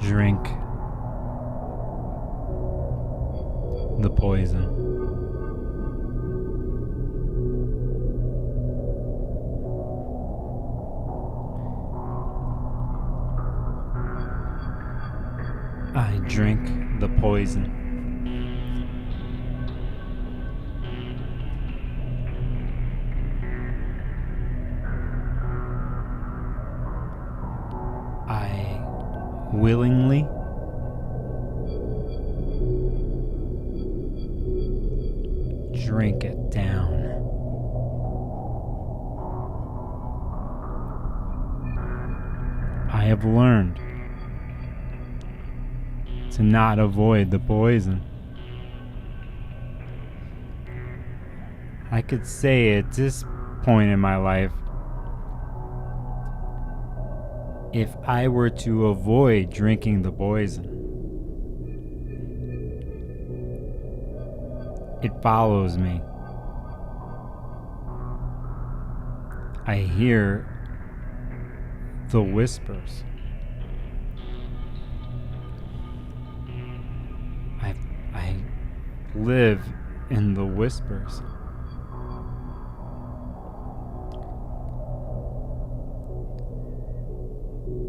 Drink the poison. I drink the poison. I willingly drink it down. I have learned to not avoid the poison. I could say at this point in my life, if I were to avoid drinking the poison, it follows me. I hear the whispers. I live in the whispers.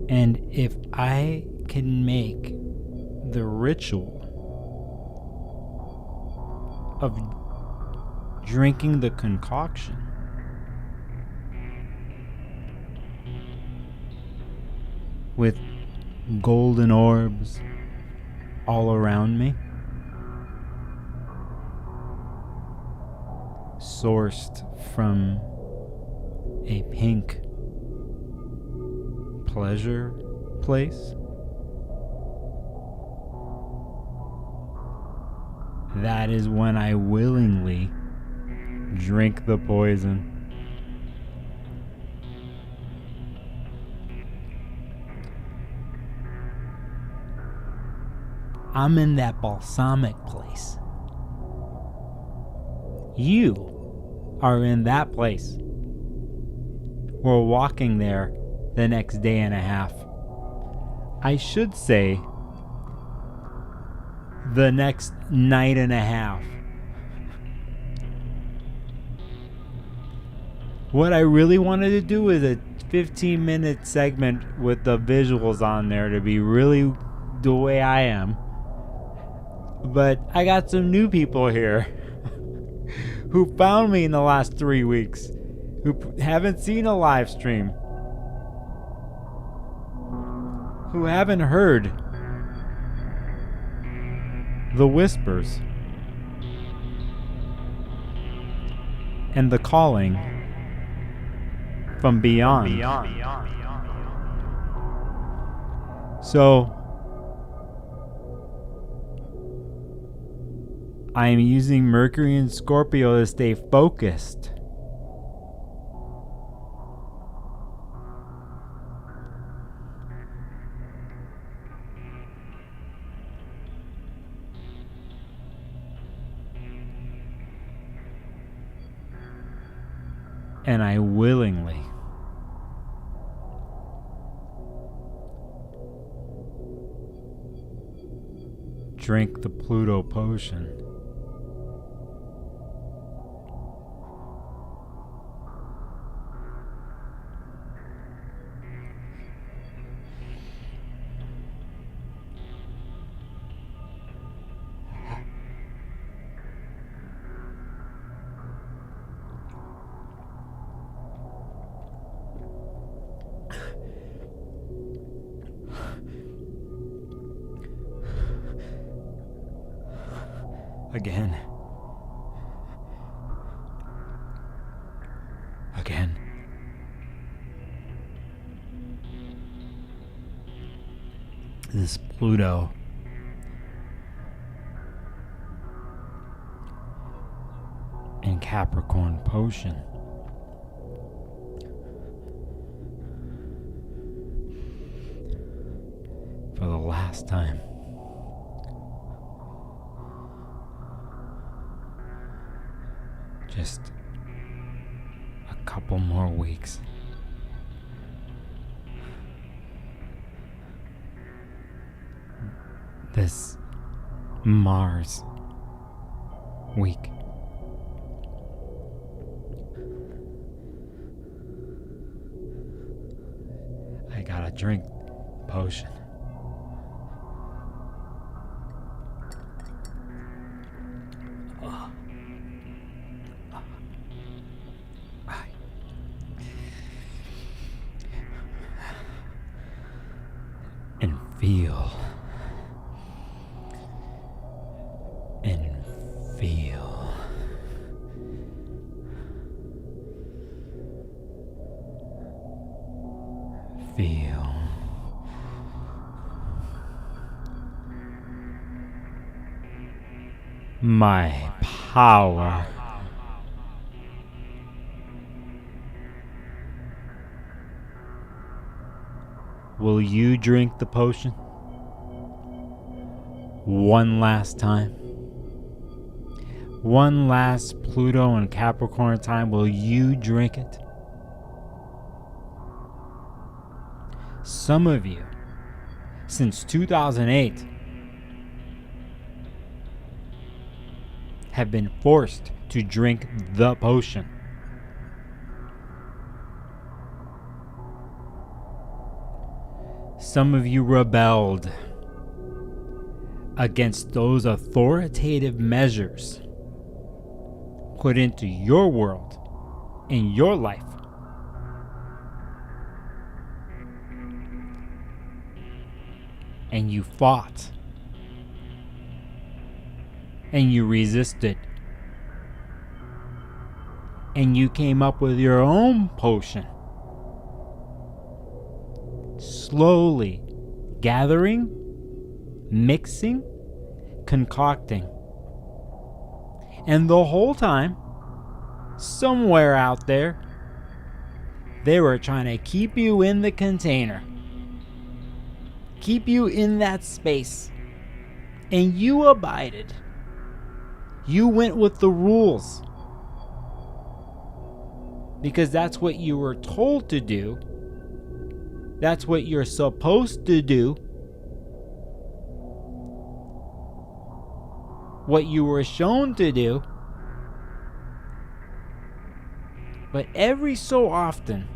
And if I can make the ritual of drinking the concoction with golden orbs all around me, sourced from a pink pleasure place, that is when I willingly drink the poison. I'm in that balsamic place. You are in that place. We're walking there the next day and a half. I should say the next night and a half. What I really wanted to do is a 15-minute segment with the visuals on there to be really the way I am. But I got some new people here who found me in the last 3 weeks, who haven't seen a live stream, who haven't heard the whispers and the calling from beyond. So I am using Mercury and Scorpio to stay focused. And I willingly drink the Pluto potion. Again. This Pluto and Capricorn potion. For the last time. Just a couple more weeks. this Mars week. I gotta drink potion. And feel. And feel. Feel. My power. Will you drink the potion? One last time. One last Pluto and Capricorn time. Will you drink it? Some of you, since 2008, have been forced to drink the potion. Some of you rebelled against those authoritative measures put into your world, in your life. And you fought. And you resisted. And you came up with your own potion. Slowly gathering, mixing, concocting. And the whole time, somewhere out there, they were trying to keep you in the container. Keep you in that space. And you abided. You went with the rules. Because that's what you were told to do. That's what you're supposed to do. What you were shown to do. But every so often,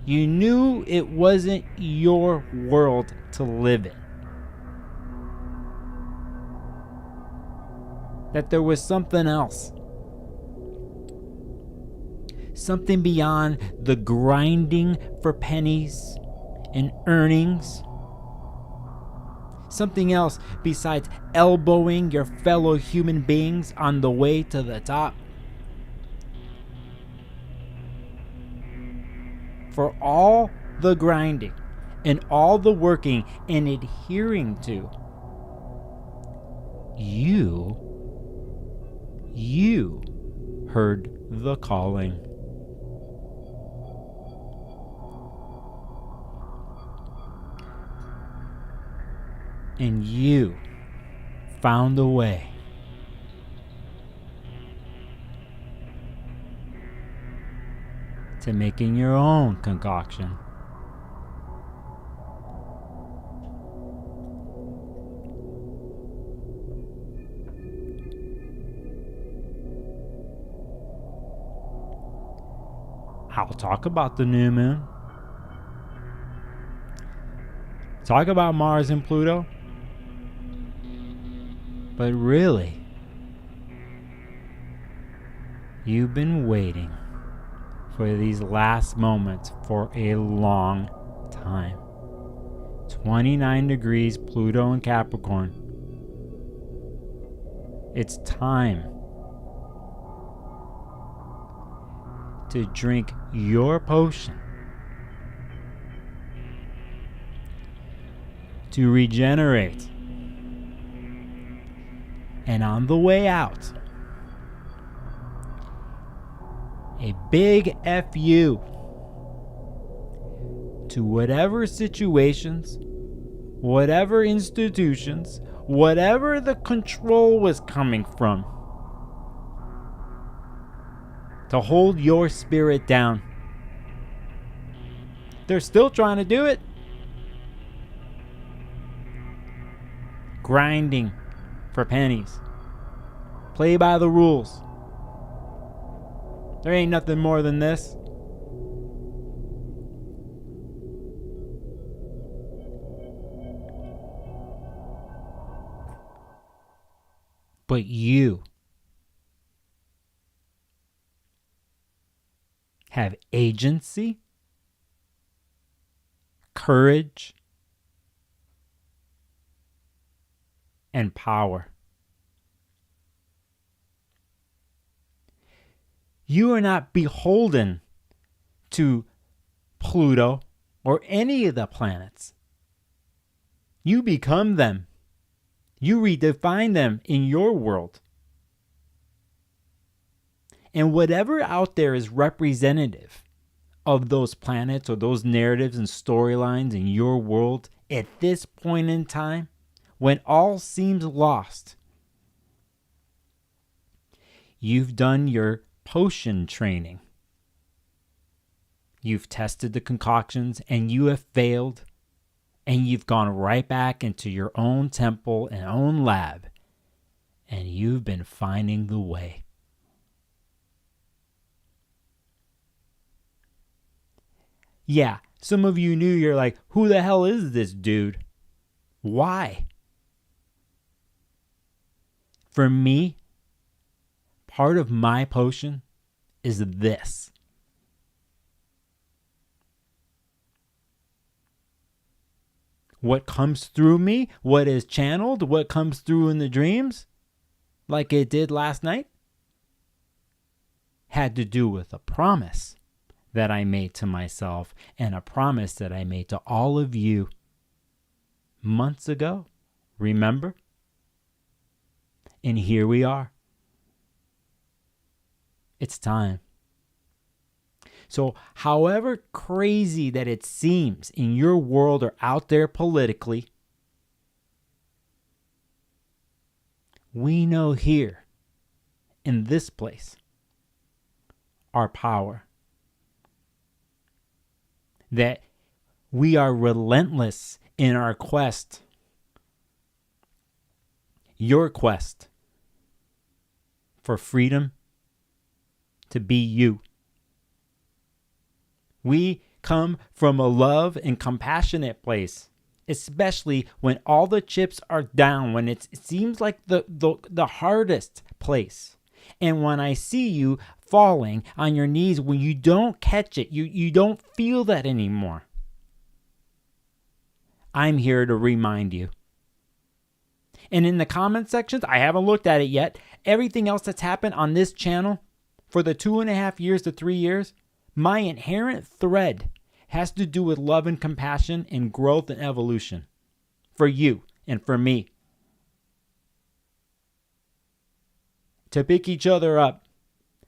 you knew it wasn't your world to live in. That there was something else. Something beyond the grinding for pennies and earnings. Something else besides elbowing your fellow human beings on the way to the top. For all the grinding and all the working and adhering to, you heard the calling. And you found a way to making your own concoction. I'll talk about the new moon. Talk about Mars and Pluto. But really, you've been waiting for these last moments for a long time. 29 degrees Pluto and Capricorn. It's time to drink your potion to regenerate. And on the way out, a big FU to whatever situations, whatever institutions, whatever the control was coming from, to hold your spirit down. They're still trying to do it. grinding for pennies. Play by the rules. There ain't nothing more than this. But you have agency, courage, and power. You are not beholden to Pluto or any of the planets. You become them. You redefine them in your world. And whatever out there is representative of those planets or those narratives and storylines in your world at this point in time, when all seems lost, you've done your potion training. You've tested the concoctions and you have failed, and you've gone right back into your own temple and own lab, and you've been finding the way. Yeah, some of you knew, you're like, who the hell is this dude? Why? For me, part of my potion is this. What comes through me, what is channeled, what comes through in the dreams, like it did last night, had to do with a promise that I made to myself and a promise that I made to all of you months ago. Remember? And here we are. It's time. So, however crazy that it seems in your world or out there politically, we know here, in this place, our power. That we are relentless in our quest. Your quest for freedom to be you. We come from a love and compassionate place, especially when all the chips are down, when it seems like the hardest place. And when I see you falling on your knees, when you don't catch it, you don't feel that anymore. I'm here to remind you. And in the comment sections, I haven't looked at it yet. Everything else that's happened on this channel for the 2.5 years to 3 years, my inherent thread has to do with love and compassion and growth and evolution for you and for me. To pick each other up,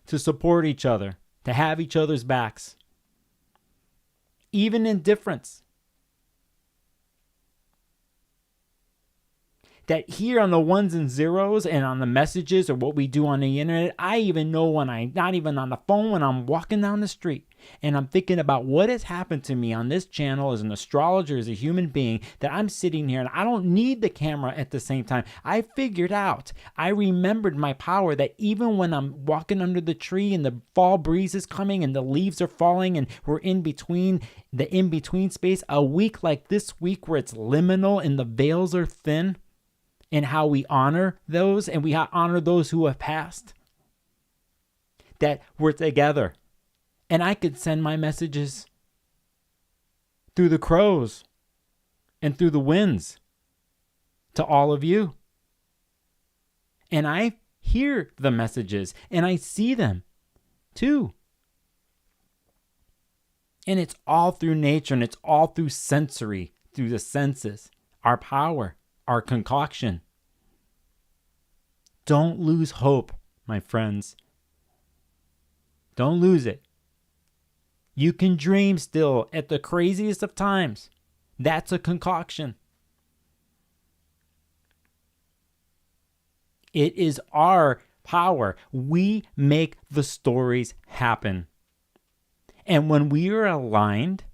to support each other, to have each other's backs. Even in difference. That here on the ones and zeros and on the messages or what we do on the internet, I even know when I'm not even on the phone, when I'm walking down the street and I'm thinking about what has happened to me on this channel as an astrologer, as a human being, that I'm sitting here and I don't need the camera at the same time. I figured out, I remembered my power that even when I'm walking under the tree and the fall breeze is coming and the leaves are falling and we're in between, the in-between space, a week like this week where it's liminal and the veils are thin, and how we honor those and we honor those who have passed, that we're together. And I could send my messages through the crows and through the winds to all of you. And I hear the messages and I see them too. And it's all through nature and it's all through sensory, through the senses, our power, our concoction. Don't lose hope, my friends. Don't lose it. You can dream still at the craziest of times. That's a concoction. It is our power. We make the stories happen. And when we are aligned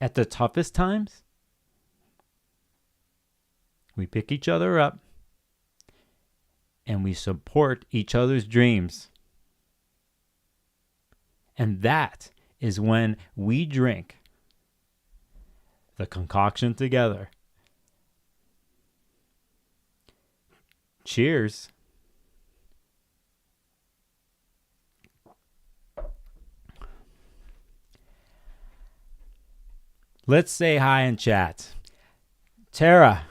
at the toughest times, We pick each other up and we support each other's dreams. And that is when we drink the concoction together. Cheers. Let's say hi in chat. Tara,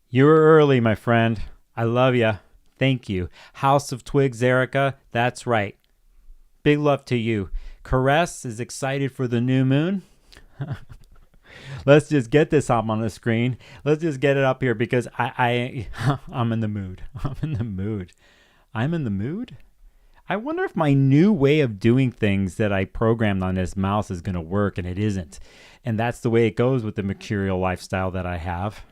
you were early, my friend. I love you. Thank you. House of Twigs, Erica. That's right. Big love to you. Caress is excited for the new moon. Let's just get this up on the screen. Let's just get it up here because I'm in the mood. I'm in the mood. I wonder if my new way of doing things that I programmed on this mouse is going to work, and it isn't. And that's the way it goes with the mercurial lifestyle that I have,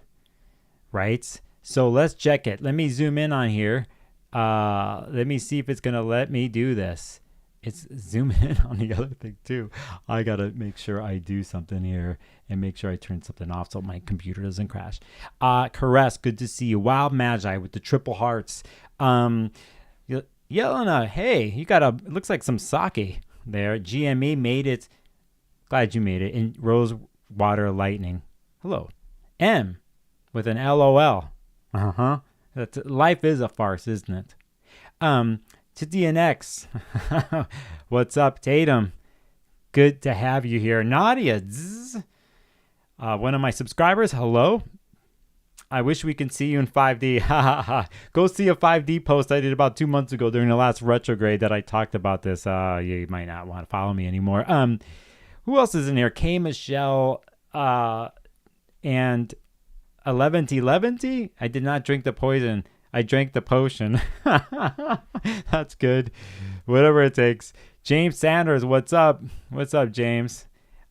right? So let's check it. Let me zoom in on here. Let me see if it's going to let me do this. It's zoom in on the other thing too. I got to make sure I do something here and make sure I turn something off so my computer doesn't crash. Caress, good to see you. Wild Magi with the triple hearts. Yelena, hey, you got it looks like some sake there. GME made it. Glad you made it. In Rose Water Lightning. Hello. M with an LOL. Life is a farce, isn't it? To DNX. What's up, Tatum? Good to have you here. Nadia, one of my subscribers. Hello. I wish we can see you in 5D. Go see a 5D post I did about 2 months ago during the last retrograde that I talked about this. You might not want to follow me anymore. Who else is in here? K. Michelle and 11T. I did not drink the poison. I drank the potion. That's good. Whatever it takes. James Sanders, what's up? What's up, James?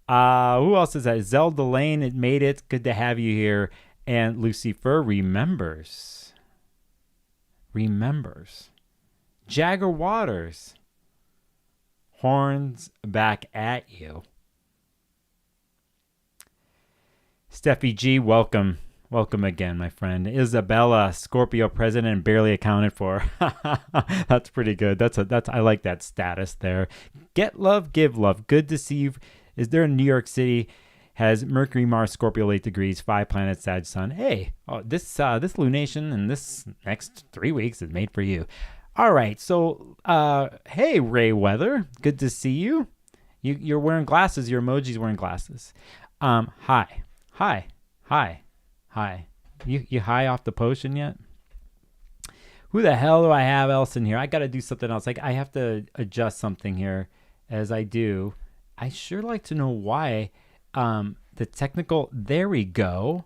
Who else is that? Zelda Lane, it made it. Good to have you here. And Lucifer remembers. Jagger Waters. Horns back at you. Steffi G, welcome. Welcome again, my friend. Isabella, Scorpio president, barely accounted for. That's pretty good. I like that status there. Get love, give love. Good to see you. Is there in New York City? Has Mercury, Mars, Scorpio, 8 degrees, 5 planets, Sag, Sun. Hey, this lunation in this next 3 weeks is made for you. All right, so hey, Ray Weather, good to see you. You're wearing glasses. Your emoji's wearing glasses. Hi. You high off the potion yet? Who the hell do I have else in here? I got to do something else. Like I have to adjust something here. As I do, I sure like to know why. The technical, there we go.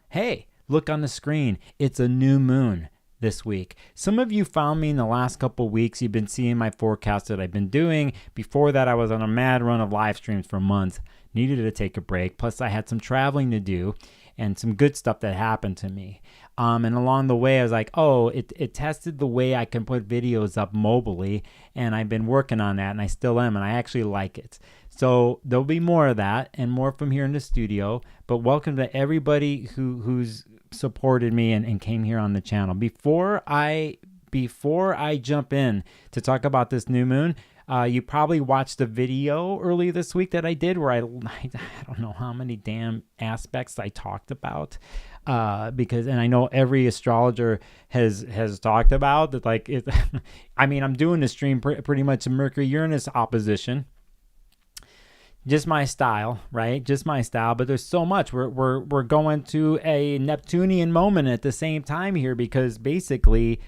Hey, look on the screen. It's a new moon this week. Some of you found me in the last couple weeks. You've been seeing my forecast that I've been doing. Before that, I was on a mad run of live streams for months. Needed to take a break. Plus, I had some traveling to do and some good stuff that happened to me. And along the way, I was like, it tested the way I can put videos up mobily. And I've been working on that, and I still am, and I actually like it. So there'll be more of that and more from here in the studio. But welcome to everybody who's supported me and came here on the channel. Before I jump in to talk about this new moon, you probably watched the video early this week that I did where I don't know how many damn aspects I talked about. And I know every astrologer has talked about that. Like it, I mean, I'm doing the stream pretty much a Mercury-Uranus opposition. Just my style, right? Just my style. But there's so much. We're going to a Neptunian moment at the same time here because basically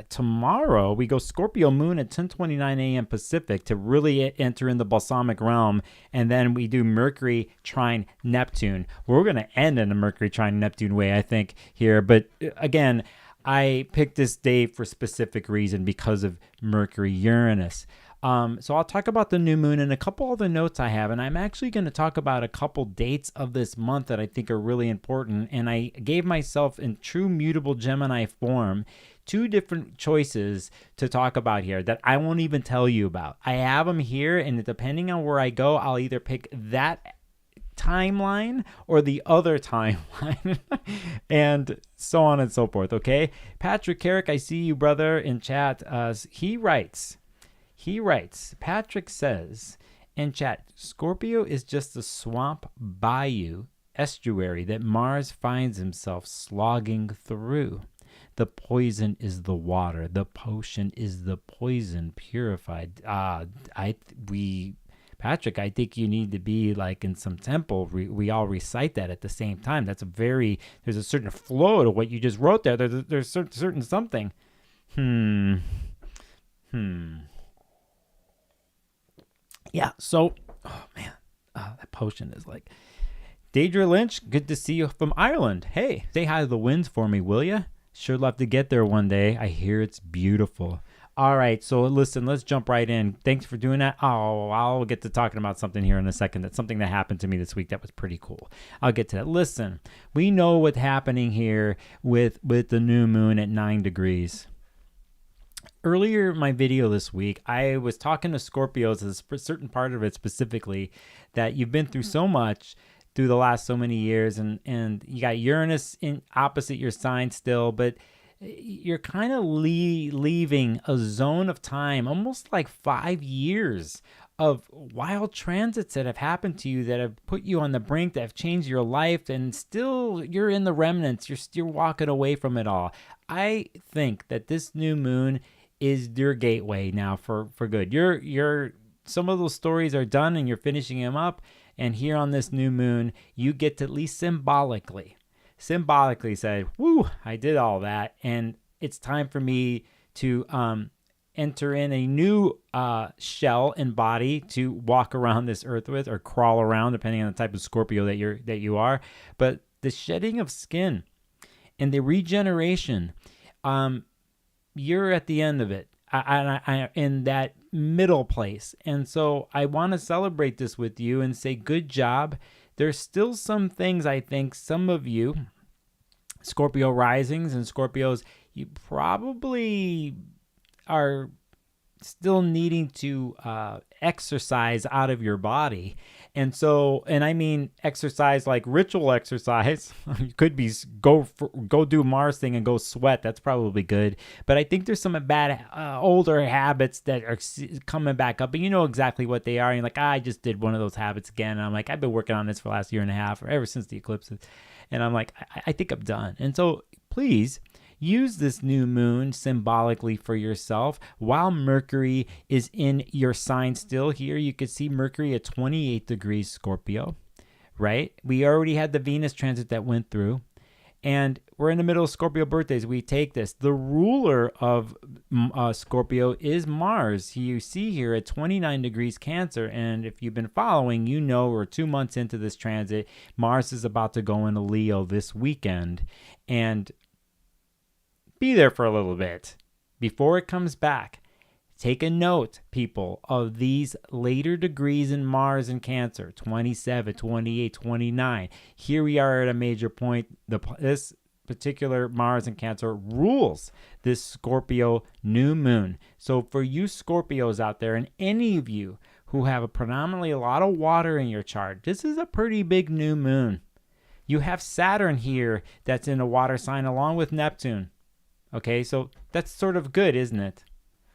tomorrow we go Scorpio moon at 10:29 a.m. Pacific to really enter in the balsamic realm, and then we do Mercury trine Neptune. We're going to end in a Mercury trine Neptune way, I think, here. But again, I picked this day for specific reason because of Mercury Uranus. So I'll talk about the new moon and a couple other notes I have, and I'm actually going to talk about a couple dates of this month that I think are really important. And I gave myself in true mutable Gemini form 2 different choices to talk about here that I won't even tell you about. I have them here, and depending on where I go, I'll either pick that timeline or the other timeline, and so on and so forth. Okay, Patrick Carrick, I see you, brother, in chat. He writes, Patrick says in chat, Scorpio is just a swamp bayou estuary that Mars finds himself slogging through. The poison is the water. The potion is the poison purified. Patrick, I think you need to be like in some temple. We all recite that at the same time. There's a certain flow to what you just wrote there. There's certain something. Yeah, so, oh man, that potion is like... Deidre Lynch, good to see you from Ireland. Hey, say hi to the winds for me, will ya? Sure love to get there one day. I hear it's beautiful. All right, so listen, let's jump right in. Thanks for doing that. Oh, I'll get to talking about something here in a second. That's something that happened to me this week that was pretty cool. I'll get to that. Listen, we know what's happening here with the new moon at 9 degrees. Earlier in my video this week, I was talking to Scorpios, a certain part of it specifically, that you've been through so much through the last so many years, and you got Uranus in opposite your sign still, but you're kind of leaving a zone of time, almost like 5 years of wild transits that have happened to you, that have put you on the brink, that have changed your life, and still you're in the remnants. You're still walking away from it all. I think that this new moon is your gateway now for good. You're some of those stories are done and you're finishing them up, and here on this new moon, you get to at least symbolically say, woo, I did all that, and it's time for me to enter in a new shell and body to walk around this earth with, or crawl around, depending on the type of Scorpio that you are. But the shedding of skin and the regeneration, you're at the end of it, I in that middle place. And so I want to celebrate this with you and say good job. There's still some things, I think some of you Scorpio risings and Scorpios, you probably are still needing to exercise out of your body. And I mean exercise like ritual exercise. You could be go do Mars thing and go sweat. That's probably good. But I think there's some bad older habits that are coming back up, and you know exactly what they are. And you're like, I just did one of those habits again. And I'm like, I've been working on this for the last year and a half, or ever since the eclipses. And I'm like, I think I'm done. And so please use this new moon symbolically for yourself. While Mercury is in your sign still here, you can see Mercury at 28 degrees Scorpio, right? We already had the Venus transit that went through, and we're in the middle of Scorpio birthdays. We take this. The ruler of Scorpio is Mars. You see here at 29 degrees Cancer, and if you've been following, you know we're 2 months into this transit. Mars is about to go into Leo this weekend, and be there for a little bit before it comes back. Take a note, people, of these later degrees in Mars and Cancer, 27, 28, 29. Here we are at a major point. This particular Mars and Cancer rules this Scorpio new moon. So for you Scorpios out there, and any of you who have predominantly a lot of water in your chart, this is a pretty big new moon. You have Saturn here that's in a water sign along with Neptune. Okay, so that's sort of good, isn't it?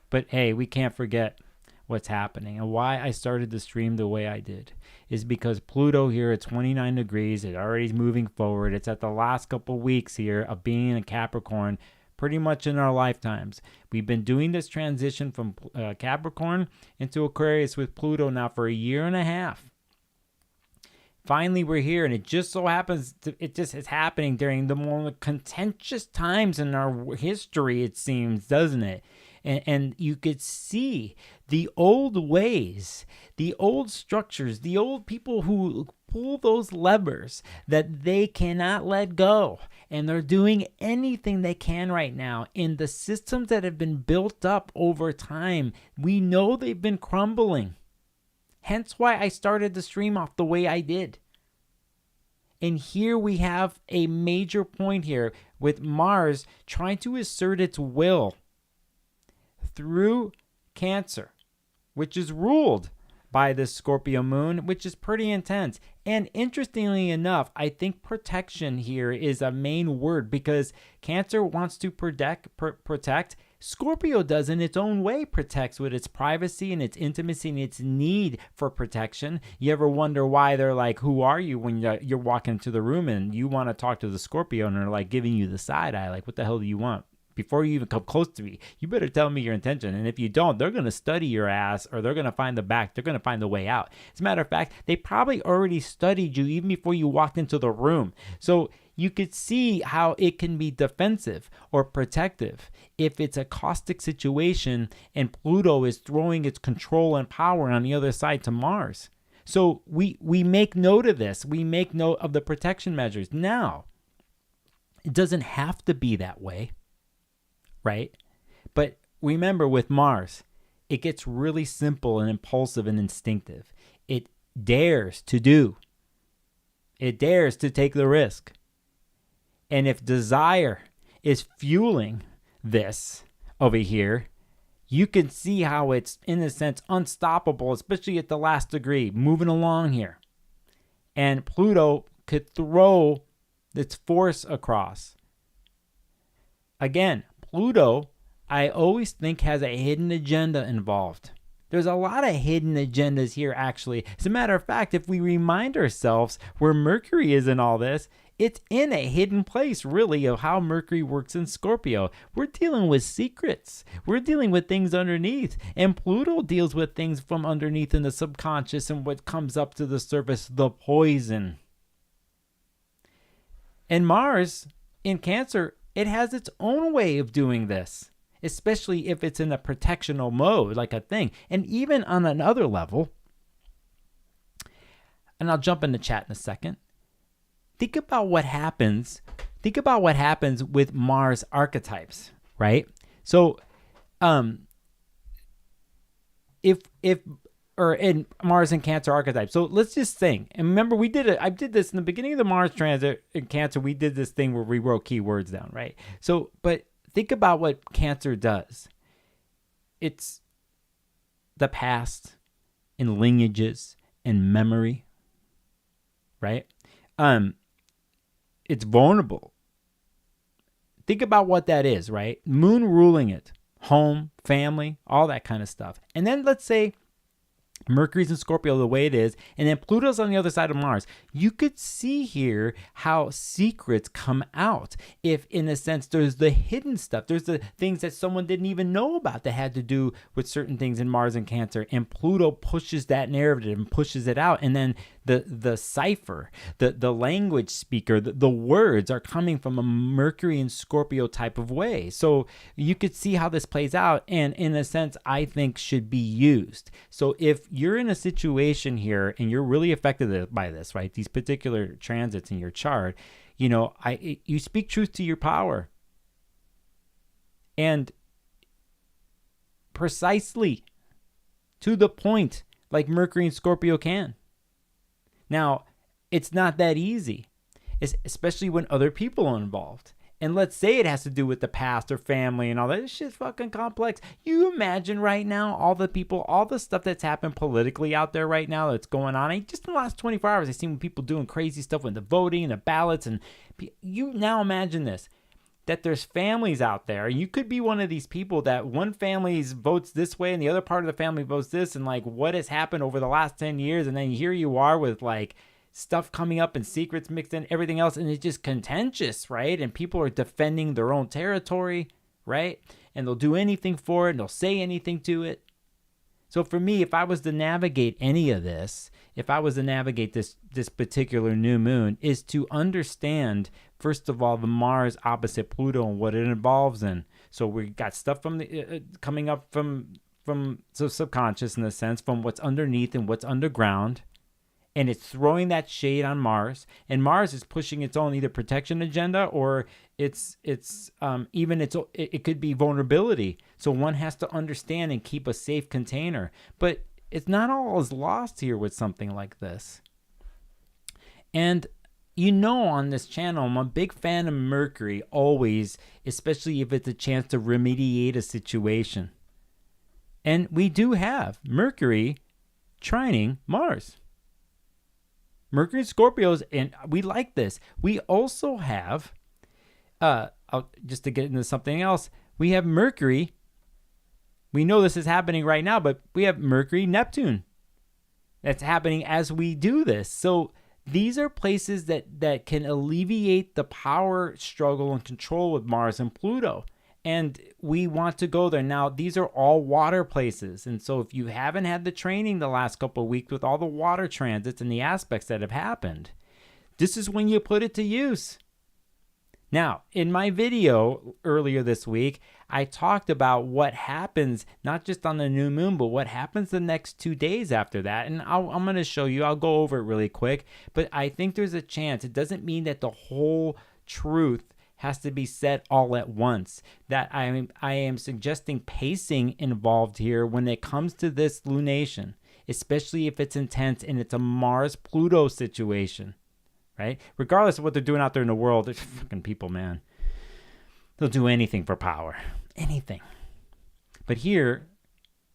But hey, we can't forget what's happening. And why I started the stream the way I did is because Pluto here at 29 degrees, it already is moving forward. It's at the last couple weeks here of being a Capricorn pretty much in our lifetimes. We've been doing this transition from Capricorn into Aquarius with Pluto now for 1.5 years. Finally, we're here, and it just so happens it's happening during the more contentious times in our history, it seems, doesn't it? And you could see the old ways, the old structures, the old people who pull those levers that they cannot let go. And they're doing anything they can right now in the systems that have been built up over time. We know they've been crumbling. Hence why I started the stream off the way I did. And here we have a major point here with Mars trying to assert its will through Cancer, which is ruled by this Scorpio moon, which is pretty intense. And interestingly enough, I think protection here is a main word, because Cancer wants to protect. Scorpio does in its own way, protects with its privacy and its intimacy and its need for protection. You ever wonder why they're like, who are you, when you're walking into the room and you want to talk to the Scorpio and they're like giving you the side eye, like, what the hell do you want? Before you even come close to me, you better tell me your intention. And if you don't, they're going to study your ass, or they're going to find the back. They're going to find the way out. As a matter of fact, they probably already studied you even before you walked into the room. So you could see how it can be defensive or protective if it's a caustic situation and Pluto is throwing its control and power on the other side to Mars. So we make note of this. We make note of the protection measures. Now, it doesn't have to be that way. Right? But remember, with Mars, it gets really simple and impulsive and instinctive. It dares to do. It dares to take the risk. And if desire is fueling this over here, you can see how it's, in a sense, unstoppable, especially at the last degree, moving along here. And Pluto could throw its force across. Again, Pluto, I always think, has a hidden agenda involved. There's a lot of hidden agendas here, actually. As a matter of fact, if we remind ourselves where Mercury is in all this, it's in a hidden place, really, of how Mercury works in Scorpio. We're dealing with secrets. We're dealing with things underneath. And Pluto deals with things from underneath in the subconscious and what comes up to the surface, the poison. And Mars in Cancer, it has its own way of doing this, especially if it's in a protectional mode, like a thing. And even on another level, and I'll jump in the chat in a second, think about what happens with Mars archetypes, right? So, in Mars and Cancer archetypes. So let's just think. And remember, I did this in the beginning of the Mars transit in Cancer. We did this thing where we wrote keywords down, right? So, but think about what Cancer does. It's the past and lineages and memory, right? It's vulnerable. Think about what that is, right? Moon ruling it, home, family, all that kind of stuff. And then let's say Mercury's in Scorpio the way it is, and then Pluto's on the other side of Mars. You could see here how secrets come out. If, in a sense, there's the hidden stuff, there's the things that someone didn't even know about that had to do with certain things in Mars and Cancer, and Pluto pushes that narrative and pushes it out, and then the cipher, the language speaker, the words are coming from a Mercury and Scorpio type of way. So you could see how this plays out, and in a sense, I think should be used. So if you're in a situation here and you're really affected by this, right, these particular transits in your chart, you speak truth to your power, and precisely to the point, like Mercury and Scorpio can. Now, it's not that easy, especially when other people are involved. And let's say it has to do with the past or family and all that. This shit's fucking complex. You imagine right now all the people, all the stuff that's happened politically out there right now that's going on. And just in the last 24 hours, I've seen people doing crazy stuff with the voting and the ballots. And you now imagine this, that there's families out there. You could be one of these people that one family votes this way and the other part of the family votes this. And like what has happened over the last 10 years. And then here you are with like stuff coming up and secrets mixed in, everything else, and it's just contentious, right? And people are defending their own territory, right? And they'll do anything for it, and they'll say anything to it. So for me, if I was to navigate any of this, if I was to navigate this particular new moon, is to understand, first of all, the Mars opposite Pluto and what it involves in. So we got stuff from the coming up from the subconscious, in a sense, from what's underneath and what's underground. And it's throwing that shade on Mars, and Mars is pushing its own either protection agenda or it could be vulnerability. So one has to understand and keep a safe container. But it's not all is lost here with something like this. And on this channel, I'm a big fan of Mercury always, especially if it's a chance to remediate a situation. And we do have Mercury trining Mars. Mercury and Scorpios, and we like this. We also have, just to get into something else, we have Mercury. We know this is happening right now, but we have Mercury, Neptune. That's happening as we do this. So these are places that can alleviate the power struggle and control with Mars and Pluto. And we want to go there. Now, these are all water places. And so if you haven't had the training the last couple of weeks with all the water transits and the aspects that have happened, this is when you put it to use. Now, in my video earlier this week, I talked about what happens, not just on the new moon, but what happens the next 2 days after that. And I'm going to show you, I'll go over it really quick, but I think there's a chance. It doesn't mean that the whole truth has to be said all at once. That I am suggesting pacing involved here when it comes to this lunation, especially if it's intense and it's a Mars-Pluto situation, right? Regardless of what they're doing out there in the world, there's fucking people, man. They'll do anything for power. Anything. But here,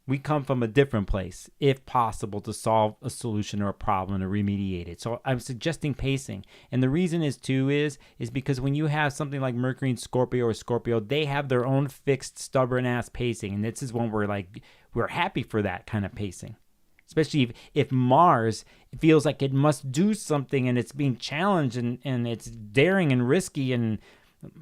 we come from a different place, if possible, to solve a solution or a problem to remediate it. So I'm suggesting pacing. And the reason is because when you have something like Mercury in Scorpio or Scorpio, they have their own fixed, stubborn-ass pacing. And this is when we're happy for that kind of pacing. Especially if Mars feels like it must do something and it's being challenged and it's daring and risky and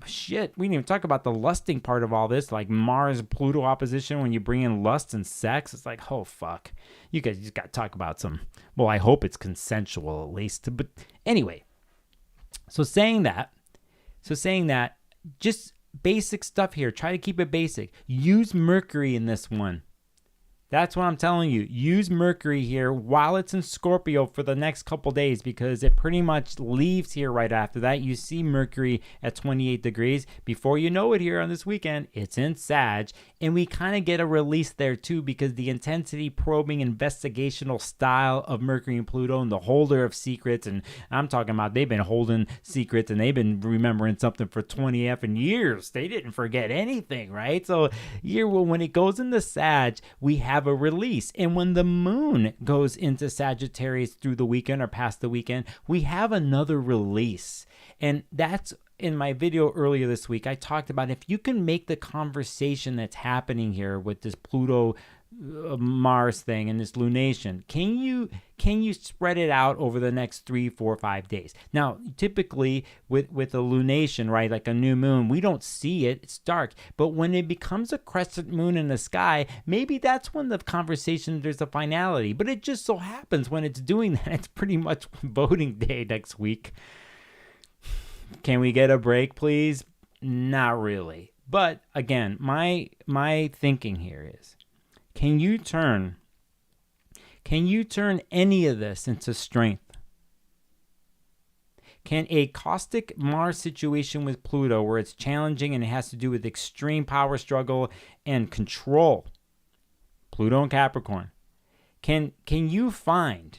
shit. We didn't even talk about the lusting part of all this, like Mars-Pluto opposition when you bring in lust and sex. It's like, oh, fuck. You guys just got to talk about some, well, I hope it's consensual at least. But anyway, so saying that, just basic stuff here. Try to keep it basic. Use Mercury in this one. That's what I'm telling you. Use Mercury here while it's in Scorpio for the next couple days because it pretty much leaves here right after that. You see Mercury at 28 degrees. Before you know it here on this weekend, it's in Sag. And we kind of get a release there too because the intensity, probing, investigational style of Mercury and Pluto and the holder of secrets. And I'm talking about they've been holding secrets and they've been remembering something for 20 effing years. They didn't forget anything, right? So here, when it goes into Sag, we have a release. And when the moon goes into Sagittarius through the weekend or past the weekend, we have another release. And that's in my video earlier this week. I talked about if you can make the conversation that's happening here with this Pluto Mars thing and this lunation, can you spread it out over the next 3, 4, 5 days? Now, typically with a lunation, right, like a new moon, we don't see it. It's dark. But when it becomes a crescent moon in the sky, maybe that's when the conversation, there's a finality. But it just so happens when it's doing that, it's pretty much voting day next week. Can we get a break, please? Not really. But again, my thinking here is, can you turn any of this into strength? Can a caustic Mars situation with Pluto where it's challenging and it has to do with extreme power struggle and control, Pluto and Capricorn, can you find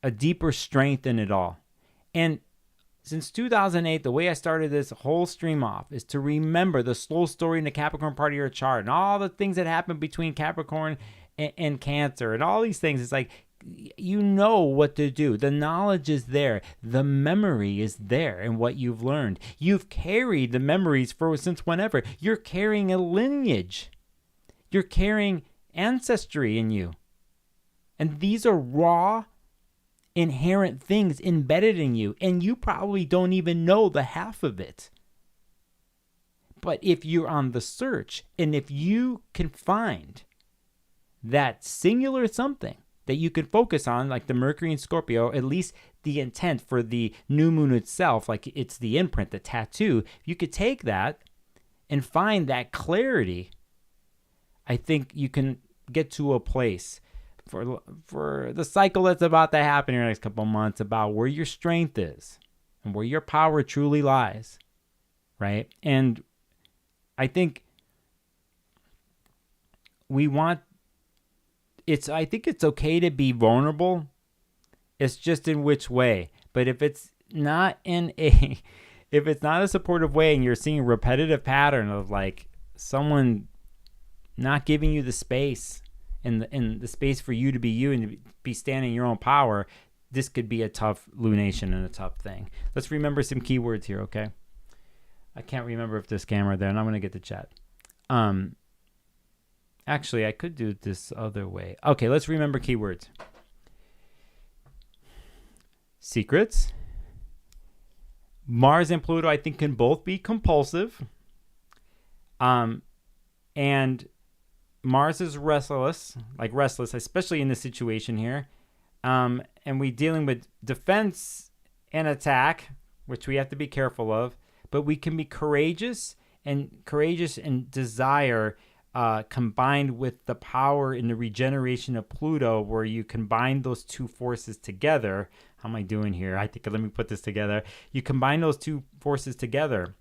a deeper strength in it all? And since 2008, the way I started this whole stream off is to remember the slow story in the Capricorn part of your chart and all the things that happen between Capricorn and Cancer and all these things. It's like, you know what to do. The knowledge is there. The memory is there and what you've learned. You've carried the memories since whenever. You're carrying a lineage. You're carrying ancestry in you. And these are raw, inherent things embedded in you, and you probably don't even know the half of it. But if you're on the search, and if you can find that singular something that you can focus on, like the Mercury and Scorpio, at least the intent for the new moon itself, like it's the imprint, the tattoo, you could take that and find that clarity. I think you can get to a place for the cycle that's about to happen in the next couple of months about where your strength is and where your power truly lies, right? And I think I think it's okay to be vulnerable. It's just in which way. But if it's not a supportive way and you're seeing a repetitive pattern of like someone not giving you the space in the space for you to be you and to be standing in your own power, this could be a tough lunation and a tough thing. Let's remember some keywords here, okay? I can't remember if there's camera there, and I'm going to get to chat. Actually, I could do it this other way. Okay, let's remember keywords. Secrets. Mars and Pluto, I think, can both be compulsive. And Mars is restless, especially in this situation here. And we're dealing with defense and attack, which we have to be careful of. But we can be courageous and desire combined with the power in the regeneration of Pluto, where you combine those two forces together. How am I doing here? I think, let me put this together. You combine those two forces together,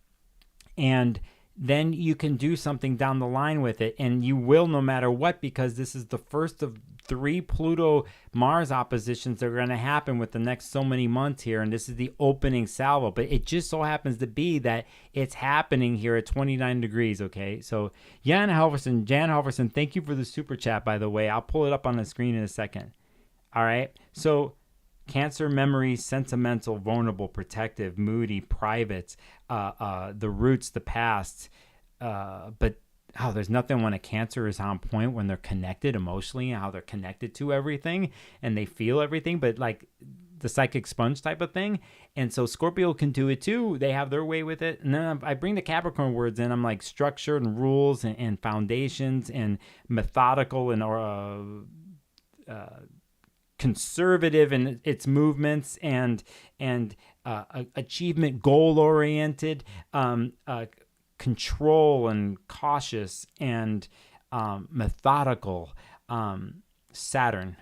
and then you can do something down the line with it, and you will no matter what, because this is the first of 3 Pluto-Mars oppositions that are going to happen with the next so many months here, and this is the opening salvo. But it just so happens to be that it's happening here at 29 degrees, okay? So Jan Halverson, thank you for the super chat, by the way. I'll pull it up on the screen in a second. All right? So Cancer, memory, sentimental, vulnerable, protective, moody, private, the roots, the past. But there's nothing when a Cancer is on point, when they're connected emotionally, how they're connected to everything and they feel everything, but like the psychic sponge type of thing. And so Scorpio can do it too. They have their way with it. And then I bring the Capricorn words in. I'm like structure and rules and foundations and methodical and conservative in its movements and achievement, goal oriented, control and cautious and methodical. Saturn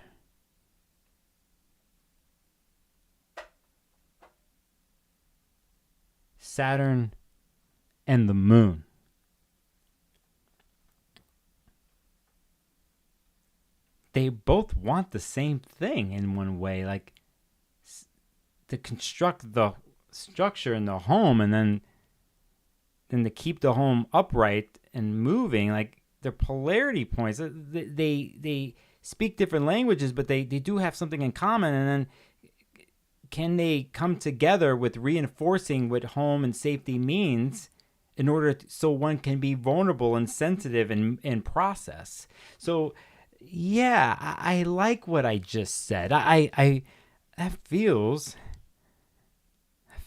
and the moon. They both want the same thing in one way, like to construct the structure in the home and then to keep the home upright and moving. Like they're polarity points. They speak different languages, but they do have something in common. And then can they come together with reinforcing what home and safety means in order so one can be vulnerable and sensitive and process? So yeah, I like what I just said. That feels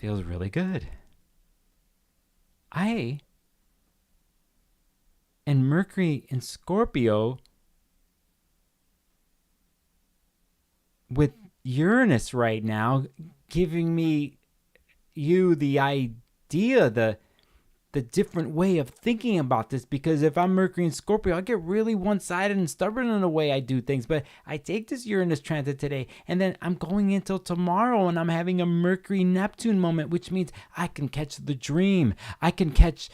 really good. And Mercury in Scorpio with Uranus right now, giving me the idea, the different way of thinking about this, because if I'm Mercury and Scorpio, I get really one-sided and stubborn in the way I do things. But I take this Uranus transit today, and then I'm going until tomorrow, and I'm having a Mercury-Neptune moment, which means I can catch the dream. I could catch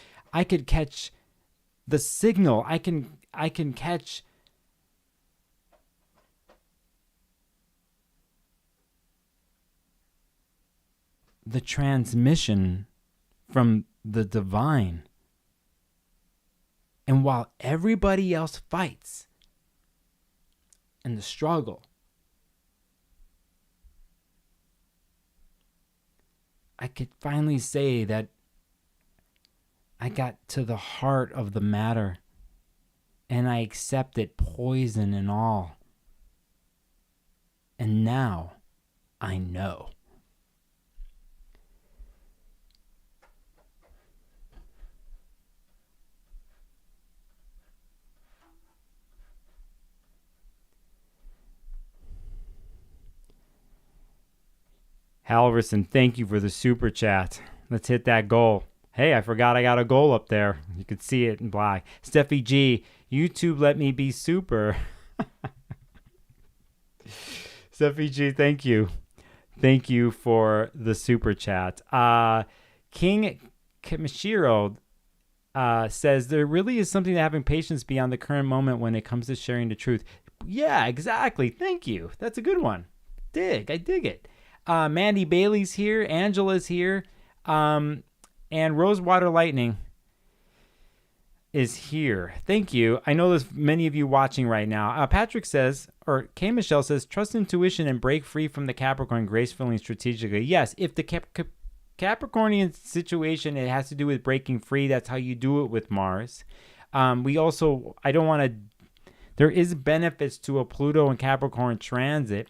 the signal. I can catch the transmission from the divine. And while everybody else fights in the struggle, I could finally say that I got to the heart of the matter and I accepted poison and all. And now I know. Halverson, thank you for the super chat. Let's hit that goal. Hey, I forgot I got a goal up there. You could see it in black. Steffi G, YouTube let me be super. Steffi G, thank you. Thank you for the super chat. King Kimishiro says, there really is something to having patience beyond the current moment when it comes to sharing the truth. Yeah, exactly. Thank you. That's a good one. I dig it. Mandy Bailey's here. Angela's here. And Rosewater Lightning. is here. Thank you. I know there's many of you watching right now. Patrick says, or K. Michelle says, trust intuition and break free from the Capricorn gracefully and strategically. Yes, if the Capricornian situation, it has to do with breaking free. That's how you do it with Mars. We also, I don't want to, there is benefits to a Pluto and Capricorn transit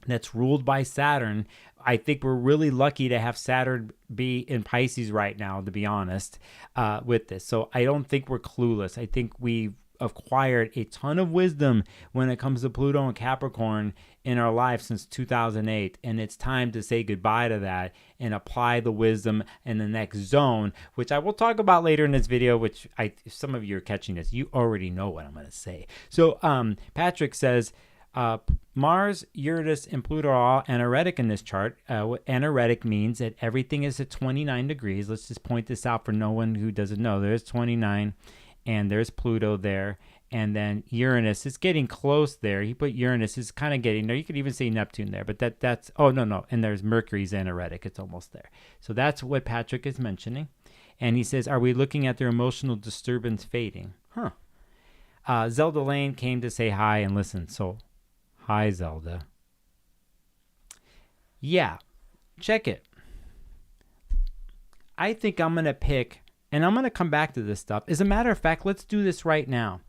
that's ruled by Saturn. I think we're really lucky to have Saturn be in Pisces right now, to be honest, with this. So I don't think we're clueless. I think we've acquired a ton of wisdom when it comes to Pluto and Capricorn in our life since 2008. And it's time to say goodbye to that and apply the wisdom in the next zone, which I will talk about later in this video, which if some of you are catching this, you already know what I'm going to say. So Patrick says, Mars, Uranus, and Pluto are all anaretic in this chart. What anaretic means that everything is at 29 degrees. Let's just point this out for no one who doesn't know. There's 29, and there's Pluto there. And then Uranus is getting close there. He put Uranus is kind of getting there. You could even say Neptune there, but that's, oh, no. And there's Mercury's anaretic. It's almost there. So that's what Patrick is mentioning. And he says, are we looking at their emotional disturbance fading? Zelda Lane came to say hi and listen. So, hi, Zelda. Yeah, check it. I think I'm going to pick, and I'm going to come back to this stuff. As a matter of fact, let's do this right now.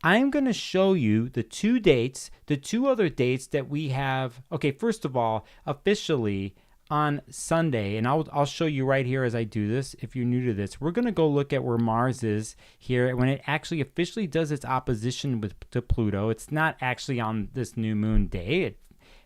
I'm going to show you the two dates, the two other dates that we have. Okay, first of all, officially on Sunday, and I'll show you right here as I do this. If you're new to this, we're going to go look at where Mars is here when it actually officially does its opposition to Pluto. It's not actually on this new moon day,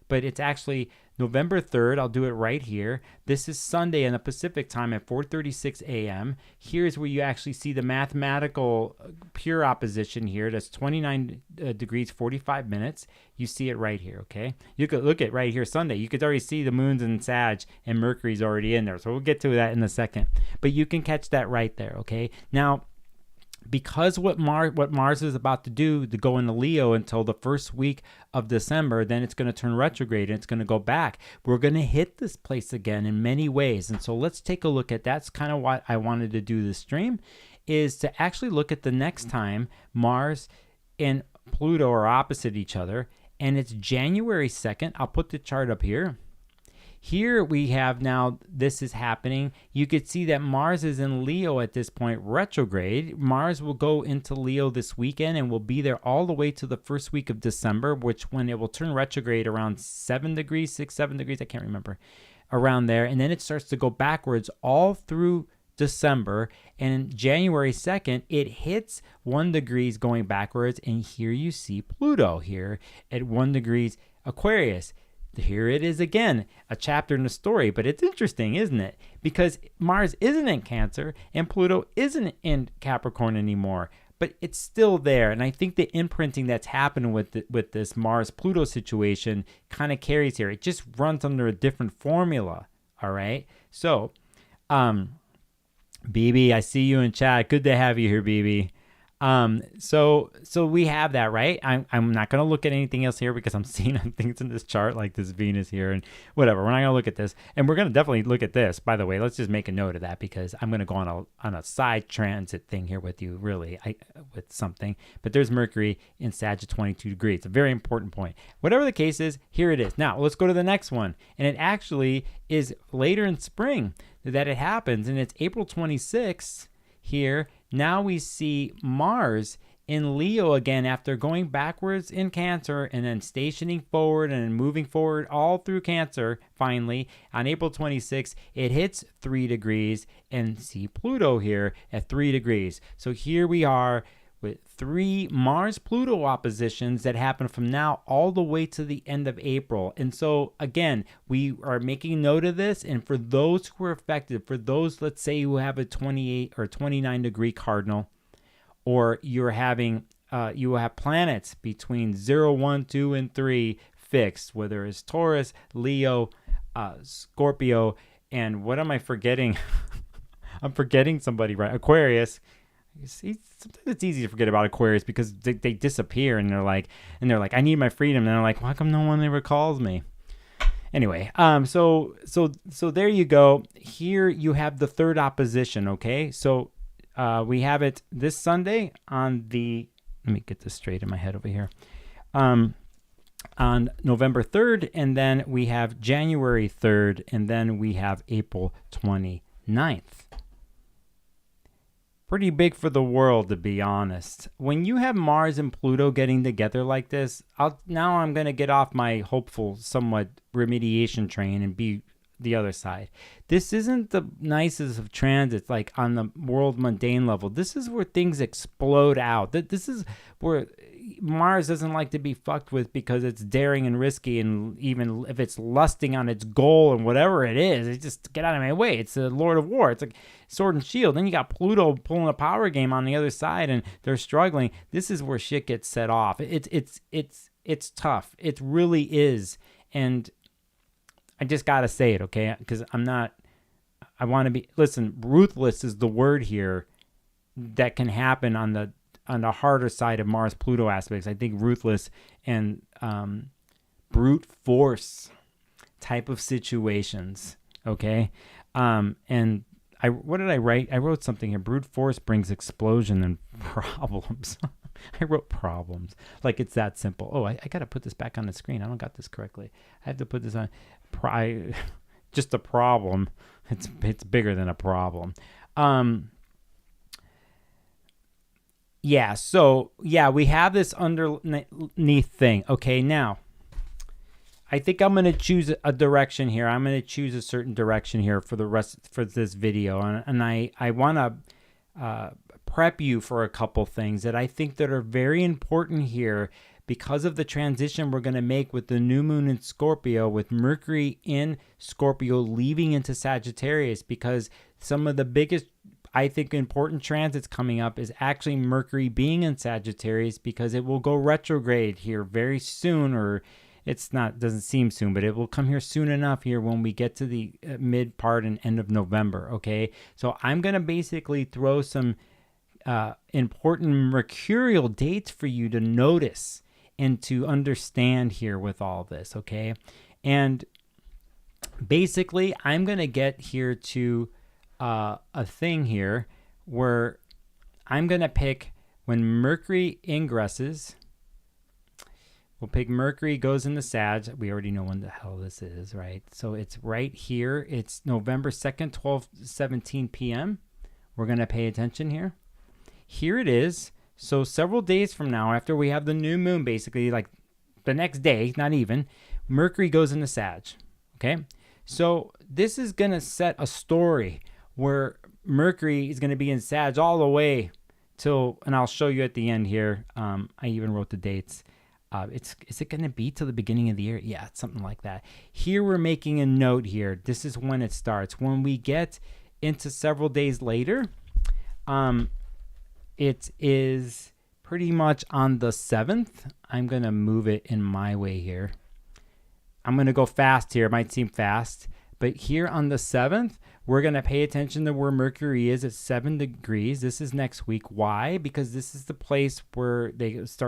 but it's actually November 3rd. I'll do it right here. This is Sunday in the Pacific time at 4:36 a.m. Here's where you actually see the mathematical pure opposition here. That's 29 degrees, 45 minutes. You see it right here, okay? You could look at right here Sunday. You could already see the moon's in Sag and Mercury's already in there. So we'll get to that in a second. But you can catch that right there, okay? Now, because what Mars is about to do, to go into Leo until the first week of December, then it's going to turn retrograde and it's going to go back. We're going to hit this place again in many ways. And so let's take a look at that's kind of what I wanted to do this stream, is to actually look at the next time Mars and Pluto are opposite each other. And it's January 2nd. I'll put the chart up here. Here we have now, this is happening. You could see that Mars is in Leo at this point, retrograde. Mars will go into Leo this weekend and will be there all the way to the first week of December, which when it will turn retrograde around 7 degrees, 6, 7 degrees, I can't remember, around there. And then it starts to go backwards all through December. And January 2nd, it hits 1 degrees going backwards. And here you see Pluto here at 1 degrees Aquarius. Here it is again, a chapter in the story, but it's interesting, isn't it? Because Mars isn't in Cancer and Pluto isn't in Capricorn anymore, but it's still there. And I think the imprinting that's happened with this Mars-Pluto situation kind of carries here. It just runs under a different formula, all right? So, BB, I see you in chat. Good to have you here, BB. So we have that, right? I'm not going to look at anything else here because I'm seeing things in this chart like this Venus here and whatever. We're not going to look at this, and we're going to definitely look at this. By the way, let's just make a note of that because I'm going to go on a side transit thing here with you, really, with something. But there's Mercury in Sag at 22 degrees. It's a very important point. Whatever the case is, here it is. Now let's go to the next one, and it actually is later in spring that it happens, and it's April 26th here. Now we see Mars in Leo again after going backwards in Cancer and then stationing forward and moving forward all through Cancer. Finally, on April 26th, it hits 3 degrees and see Pluto here at 3 degrees. So here we are with 3 Mars-Pluto oppositions that happen from now all the way to the end of April. And so, again, we are making note of this. And for those who are affected, for those, let's say, who have a 28 or 29 degree cardinal, or you're having, you have planets between 0, 1, 2, and 3 fixed, whether it's Taurus, Leo, Scorpio, and what am I forgetting? I'm forgetting somebody, right? Aquarius. See, sometimes it's easy to forget about Aquarius because they disappear and they're like, I need my freedom. And they're like, why come no one ever calls me? Anyway, so there you go. Here you have the third opposition. Okay, so we have it this Sunday on the, let me get this straight in my head over here, on November 3rd, and then we have January 3rd, and then we have April 29th. Pretty big for the world, to be honest. When you have Mars and Pluto getting together like this, now I'm going to get off my hopeful, somewhat remediation train and be the other side. This isn't the nicest of transits, like on the world mundane level. This is where things explode out. This is where Mars doesn't like to be fucked with because it's daring and risky, and even if it's lusting on its goal and whatever it is, it just get out of my way. It's the Lord of War. It's like sword and shield. Then you got Pluto pulling a power game on the other side, and they're struggling. This is where shit gets set off. It's tough. It really is. And I just got to say it, okay? Because I want to be, listen, ruthless is the word here that can happen on the harder side of Mars-Pluto aspects. I think ruthless and brute force type of situations, okay? And what did I write? I wrote something here. Brute force brings explosion and problems. I wrote problems. Like it's that simple. Oh, I got to put this back on the screen. I don't got this correctly. I have to put this on. Just a problem. It's bigger than a problem. Yeah, so, yeah, we have this underneath thing. Okay, now, I think I'm going to choose a direction here. I'm going to choose a certain direction here for this video. And I want to prep you for a couple things that I think that are very important here because of the transition we're going to make with the new moon in Scorpio, with Mercury in Scorpio leaving into Sagittarius, because some of the biggest, I think, important transits coming up is actually Mercury being in Sagittarius, because it will go retrograde here very soon, or doesn't seem soon, but it will come here soon enough here when we get to the mid part and end of November, okay? So I'm going to basically throw some important mercurial dates for you to notice and to understand here with all this, okay? And basically, I'm going to get here to a thing here where I'm going to pick when Mercury ingresses. We'll pick Mercury goes into Sag. We already know when the hell this is, right? So it's right here. It's November 2nd, 12:17 p.m. We're going to pay attention here. Here it is. So several days from now, after we have the new moon, basically like the next day, not even, Mercury goes into Sag, okay? So this is going to set a story where Mercury is going to be in Sag all the way till, and I'll show you at the end here. I even wrote the dates. Is it going to be till the beginning of the year? Yeah, it's something like that. Here we're making a note here. This is when it starts. When we get into several days later, it is pretty much on the 7th. I'm going to move it in my way here. I'm going to go fast here. It might seem fast, but here on the 7th, we're going to pay attention to where Mercury is at 7 degrees. This is next week. Why? Because this is the place where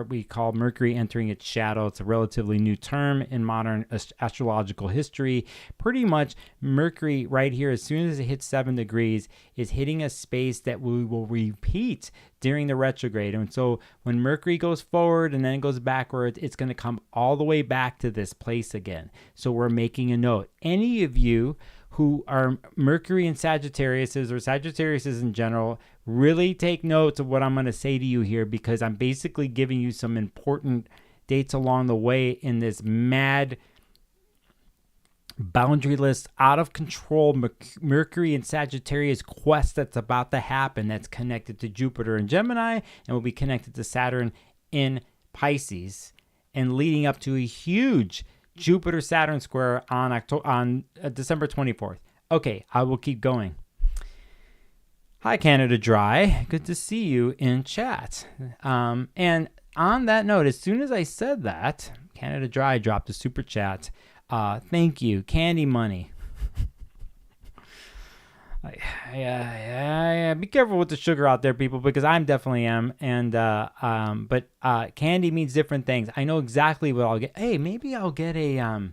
we call Mercury entering its shadow. It's a relatively new term in modern astrological history. Pretty much Mercury right here, as soon as it hits 7 degrees, is hitting a space that we will repeat during the retrograde. And so when Mercury goes forward and then goes backward, it's going to come all the way back to this place again. So we're making a note. Any of you who are Mercury and Sagittariuses, or Sagittariuses in general, really take notes of what I'm going to say to you here, because I'm basically giving you some important dates along the way in this mad, boundaryless, out of control Mercury and Sagittarius quest that's about to happen, that's connected to Jupiter in Gemini and will be connected to Saturn in Pisces, and leading up to a huge Jupiter-Saturn square on December 24th. Okay, I will keep going. Hi, Canada Dry. Good to see you in chat. And on that note, as soon as I said that, Canada Dry dropped a super chat. Thank you. Candy money. Yeah. Be careful with the sugar out there, people, because I definitely am. And but candy means different things. I know exactly what I'll get. Hey, maybe I'll get a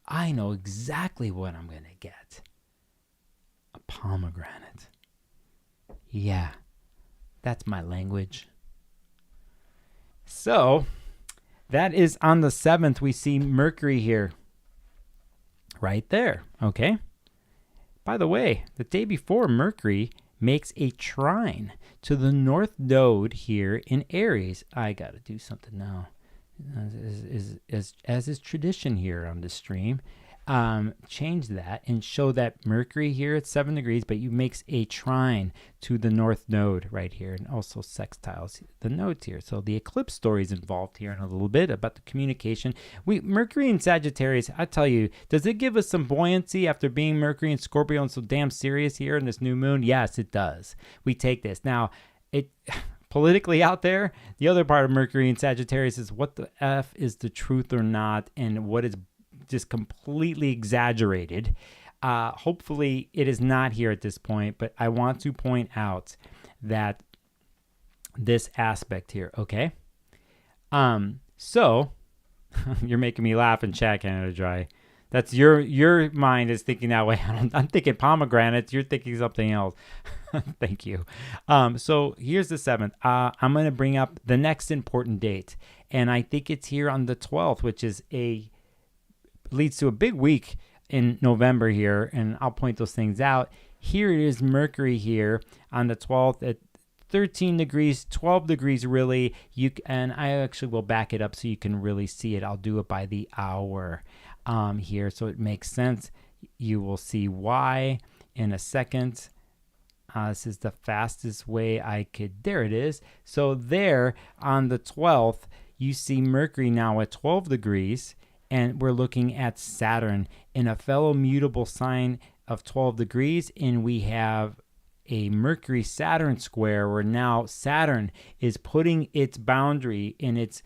I know exactly what I'm gonna get. A pomegranate. Yeah, that's my language. So that is on the 7th. We see Mercury here. Right there. Okay. By the way, the day before, Mercury makes a trine to the North Node here in Aries. I got to do something now. As is tradition here on the stream, change that and show that Mercury here at 7 degrees, but you makes a trine to the North Node right here, and also sextiles the nodes here. So the eclipse story is involved here in a little bit about the communication. Mercury and Sagittarius, I tell you, does it give us some buoyancy after being Mercury and Scorpio and so damn serious here in this new moon? Yes, it does. We take this. Now, politically out there, the other part of Mercury and Sagittarius is what the F is the truth or not, and what is just completely exaggerated. Hopefully it is not here at this point, but I want to point out that this aspect here, okay? So you're making me laugh in chat, Canada Dry. That's your mind is thinking that way. I'm thinking pomegranates. You're thinking something else. Thank you. So here's the 7th. I'm going to bring up the next important date, and I think it's here on the 12th, which is leads to a big week in November here, and I'll point those things out. Here it is, Mercury here on the 12th at 13 degrees, 12 degrees really. And I actually will back it up so you can really see it. I'll do it by the hour here, so it makes sense. You will see why in a second. This is the fastest way I could. There it is. So there on the 12th, you see Mercury now at 12 degrees. And we're looking at Saturn in a fellow mutable sign of 12 degrees. And we have a Mercury-Saturn square where now Saturn is putting its boundary in its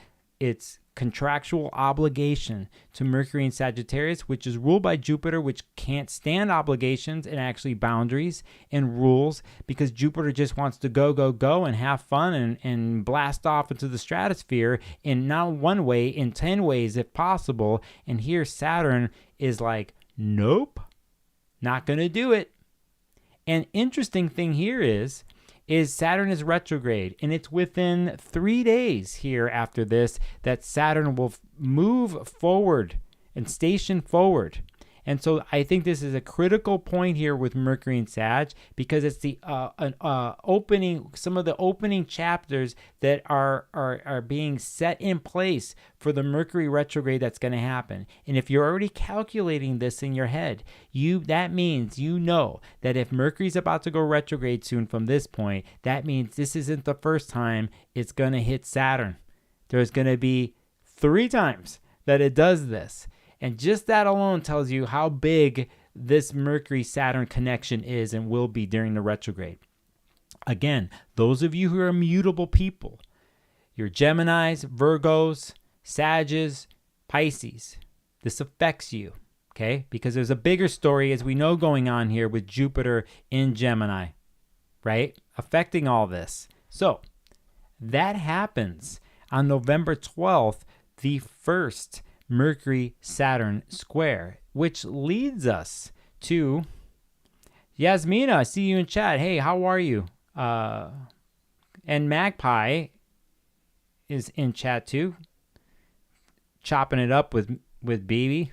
contractual obligation to Mercury and Sagittarius, which is ruled by Jupiter, which can't stand obligations and actually boundaries and rules, because Jupiter just wants to go and have fun and blast off into the stratosphere in not one way, in 10 ways if possible. And here Saturn is like, nope, not going to do it. And interesting thing here is Saturn is retrograde, and it's within 3 days here after this that Saturn will move forward and station forward. And so I think this is a critical point here with Mercury and Sag, because it's the opening, some of the opening chapters that are being set in place for the Mercury retrograde that's going to happen. And if you're already calculating this in your head, that means you know that if Mercury's about to go retrograde soon from this point, that means this isn't the first time it's going to hit Saturn. There's going to be 3 times that it does this. And just that alone tells you how big this Mercury-Saturn connection is and will be during the retrograde. Again, those of you who are mutable people, your Geminis, Virgos, Sages, Pisces, this affects you, okay? Because there's a bigger story, as we know, going on here with Jupiter in Gemini, right? Affecting all this. So that happens on November 12th, the first Mercury-Saturn square, which leads us to Yasmina. I see you in chat. Hey, how are you? And Magpie is in chat too, chopping it up with BB.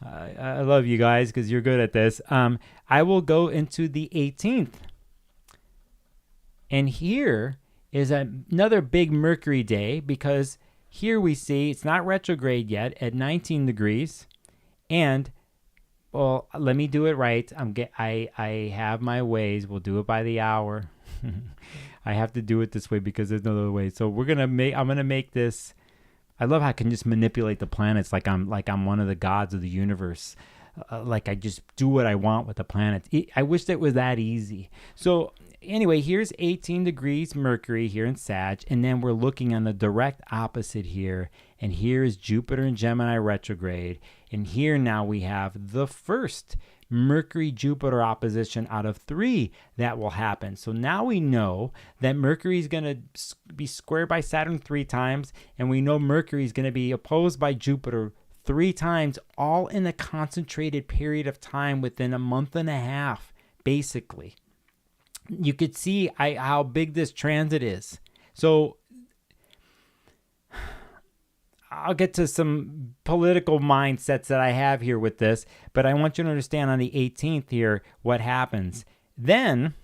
I love you guys because you're good at this. I will go into the 18th. And here is another big Mercury day, because here we see it's not retrograde yet at 19 degrees. And, well, let me do it right. I have my ways. We'll do it by the hour. I have to do it this way because there's no other way. So I'm going to make this. I love how I can just manipulate the planets like I'm one of the gods of the universe. Like I just do what I want with the planets. I wish it was that easy. So anyway, here's 18 degrees Mercury here in Sag, and then we're looking on the direct opposite here, and here is Jupiter in Gemini retrograde, and here now we have the first Mercury-Jupiter opposition out of 3 that will happen. So now we know that Mercury is going to be squared by Saturn 3 times, and we know Mercury is going to be opposed by Jupiter 3 times, all in a concentrated period of time within a month and a half, basically. You could see how big this transit is. So I'll get to some political mindsets that I have here with this, but I want you to understand on the 18th here what happens. Then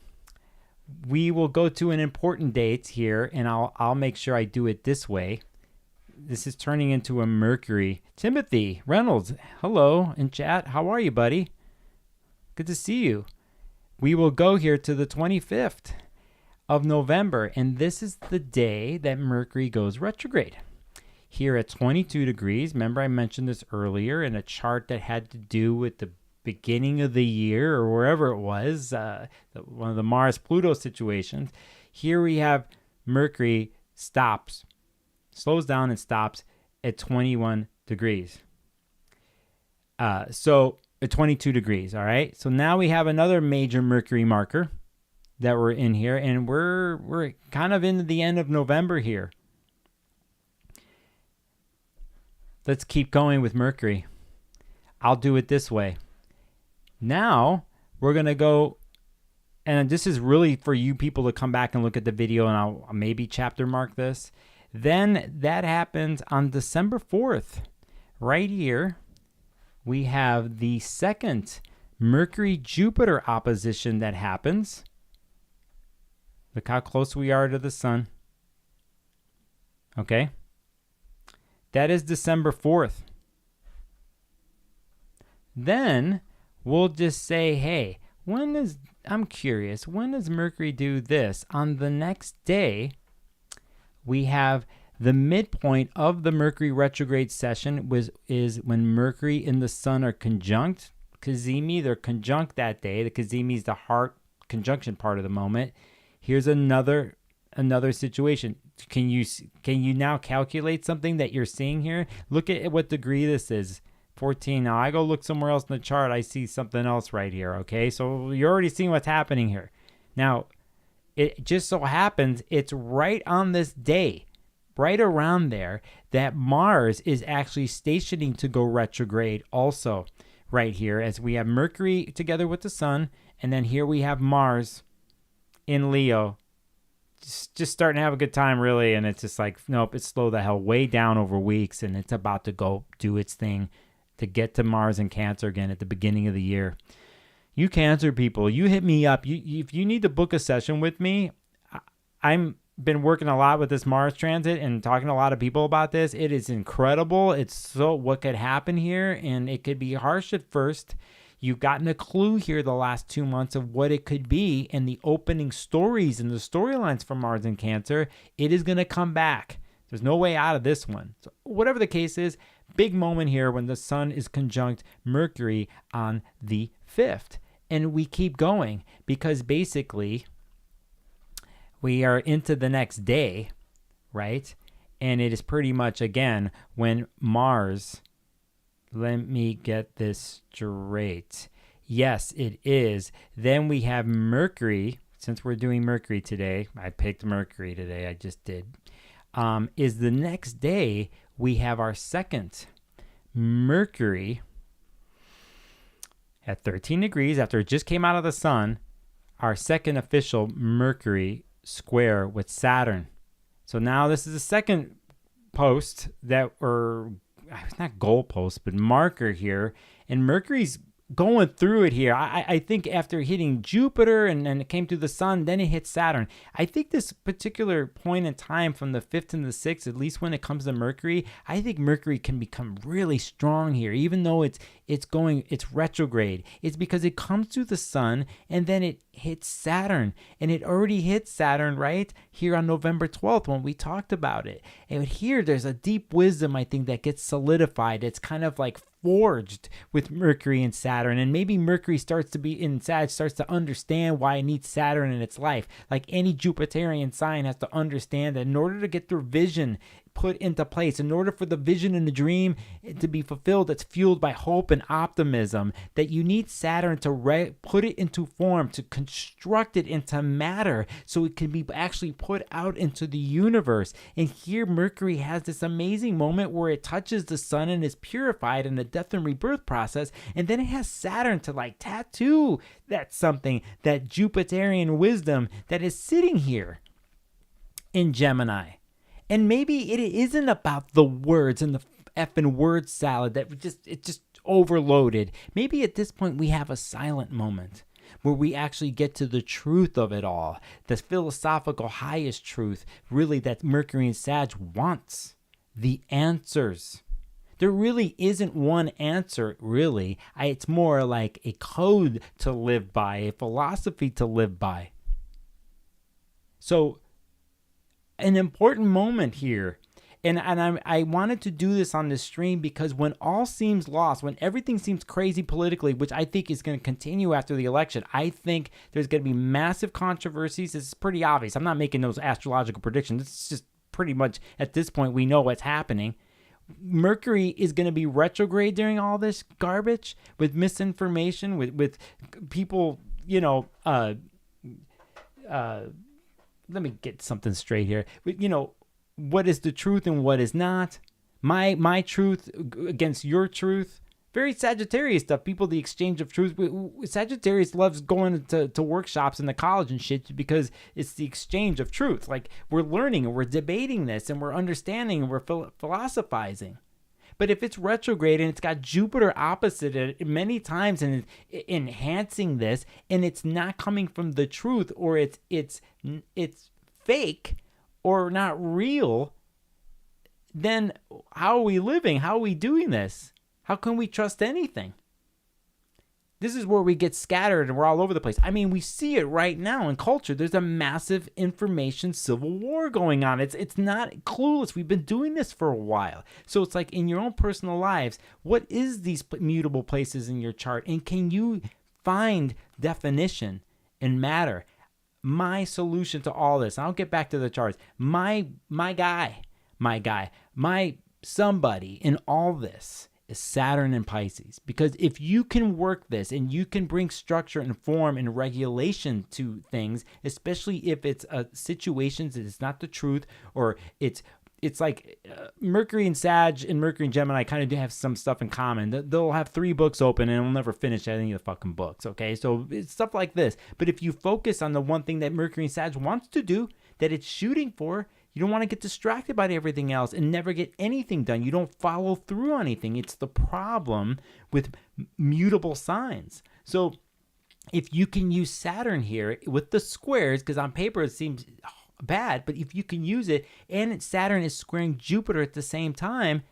we will go to an important date here, and I'll make sure I do it this way. This is turning into a Mercury. Timothy Reynolds, hello in chat. How are you, buddy? Good to see you. We will go here to the 25th of November, and this is the day that Mercury goes retrograde. Here at 22 degrees, remember I mentioned this earlier in a chart that had to do with the beginning of the year or wherever it was, one of the Mars-Pluto situations. Here we have Mercury slows down and stops at 21 degrees. So at 22 degrees, all right? So now we have another major Mercury marker that we're in here, and we're kind of into the end of November here. Let's keep going with Mercury. I'll do it this way. Now we're going to go, and this is really for you people to come back and look at the video, and I'll maybe chapter mark this. Then that happens on December 4th. Right here, we have the second Mercury-Jupiter opposition that happens. Look how close we are to the sun. Okay? That is December 4th. Then we'll just say, hey, I'm curious, when does Mercury do this? On the next day, we have the midpoint of the Mercury retrograde session is when Mercury and the Sun are conjunct. Cazimi, they're conjunct that day. The Cazimi is the heart conjunction part of the moment. Here's another situation. Can you now calculate something that you're seeing here? Look at what degree this is. 14. Now I go look somewhere else in the chart. I see something else right here. Okay, so you're already seeing what's happening here. Now, it just so happens it's right on this day, right around there, that Mars is actually stationing to go retrograde also right here, as we have Mercury together with the Sun, and then here we have Mars in Leo. Just starting to have a good time, really, and it's just like, nope, it's slowed the hell way down over weeks, and it's about to go do its thing to get to Mars in Cancer again at the beginning of the year. You Cancer people, you hit me up. If you need to book a session with me, I'm been working a lot with this Mars transit and talking to a lot of people about this. It is incredible. It's so what could happen here, and it could be harsh at first. You've gotten a clue here the last 2 months of what it could be, and the opening stories and the storylines for Mars and Cancer. It is going to come back. There's no way out of this one. So whatever the case is, big moment here when the Sun is conjunct Mercury on the 5th. And we keep going because basically we are into the next day, right? And it is pretty much, again, when Mars... Let me get this straight. Yes, it is. Then we have Mercury. Since we're doing Mercury today, I picked Mercury today. I just did. Is the next day we have our second Mercury at 13 degrees after it just came out of the Sun. Our second official Mercury square with Saturn. So now this is the second post that we're... It's not goalpost, but marker here. And Mercury's going through it here. I think after hitting Jupiter and it came to the Sun, then it hit Saturn. I think this particular point in time from the 5th and the 6th, at least when it comes to Mercury, I think Mercury can become really strong here, even though it's retrograde. It's because it comes to the Sun and then it hits Saturn. And it already hit Saturn, right? Here on November 12th when we talked about it. And here there's a deep wisdom, I think, that gets solidified. It's kind of like forged with Mercury and Saturn, and maybe Mercury starts to understand why it needs Saturn in its life. Like any Jupiterian sign has to understand that in order to get their vision put into place, in order for the vision and the dream to be fulfilled, that's fueled by hope and optimism, that you need Saturn to put it into form, to construct it into matter so it can be actually put out into the universe. And here Mercury has this amazing moment where it touches the sun and is purified in the death and rebirth process, and then it has Saturn to like tattoo that something, that Jupiterian wisdom that is sitting here in Gemini. And maybe it isn't about the words and the effing word salad that it's just overloaded. Maybe at this point we have a silent moment where we actually get to the truth of it all, the philosophical highest truth, really, that Mercury and Sag wants, the answers. There really isn't one answer, really. It's more like a code to live by, a philosophy to live by. So, an important moment here. And I wanted to do this on this stream because when all seems lost, when everything seems crazy politically, which I think is going to continue after the election, I think there's going to be massive controversies. It's pretty obvious. I'm not making those astrological predictions. It's just pretty much, at this point, we know what's happening. Mercury is going to be retrograde during all this garbage with misinformation, with people, let me get something straight here. What is the truth and what is not? My truth against your truth. Very Sagittarius stuff. People, the exchange of truth. Sagittarius loves going to workshops in the college and shit because it's the exchange of truth. Like, we're learning and we're debating this and we're understanding and we're philosophizing. But if it's retrograde and it's got Jupiter opposite it many times and enhancing this, and it's not coming from the truth, or it's fake or not real, then how are we living? How are we doing this? How can we trust anything? This is where we get scattered and we're all over the place. I mean, we see it right now in culture. There's a massive information civil war going on. It's not clueless. We've been doing this for a while. So it's like, in your own personal lives, what is these mutable places in your chart? And can you find definition and matter? My solution to all this, I'll get back to the charts. My somebody in all this is Saturn and Pisces. Because if you can work this and you can bring structure and form and regulation to things, especially if it's situations that it's not the truth, or it's like Mercury and Sag and Mercury and Gemini kind of do have some stuff in common. They'll have 3 books open and they'll never finish any of the fucking books, okay? So it's stuff like this. But if you focus on the one thing that Mercury and Sag wants to do, that it's shooting for, you don't want to get distracted by everything else and never get anything done. You don't follow through on anything. It's the problem with mutable signs. So if you can use Saturn here with the squares, because on paper it seems bad, but if you can use it, and Saturn is squaring Jupiter at the same time,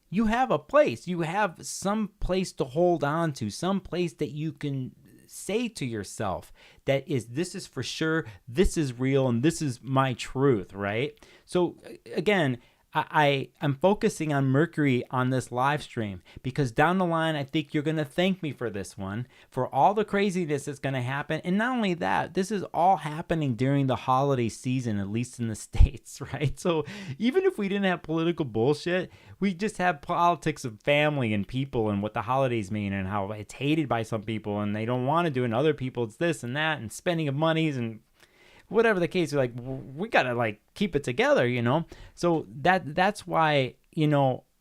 you have a place. You have some place to hold on to, some place that you can say to yourself that this is for sure, this is real, and this is my truth, right? So again, I'm focusing on Mercury on this live stream because down the line, I think you're going to thank me for this one, for all the craziness that's going to happen. And not only that, this is all happening during the holiday season, at least in the States, right? So even if we didn't have political bullshit, we just have politics of family and people and what the holidays mean and how it's hated by some people and they don't want to do it, and other people it's this and that, and spending of monies and whatever the case. You're like, we gotta like keep it together, So that's why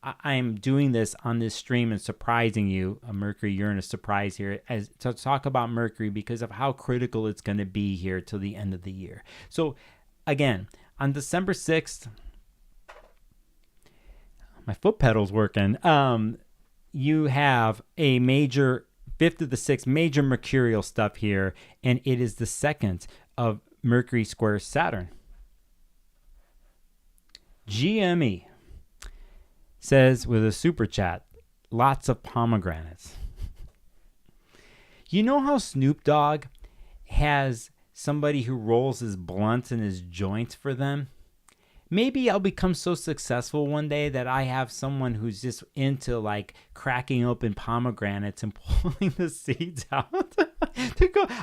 I'm doing this on this stream and surprising you. Mercury, you're in a surprise here as to talk about Mercury because of how critical it's going to be here till the end of the year. So again, on December 6th, my foot pedal's working. You have a major 5th of the 6th major mercurial stuff here, and it is the 2nd of Mercury squares Saturn. GME says with a super chat, lots of pomegranates. You know how Snoop Dogg has somebody who rolls his blunts and his joints for them? maybe I'll become so successful one day that I have someone who's just into like cracking open pomegranates and pulling the seeds out.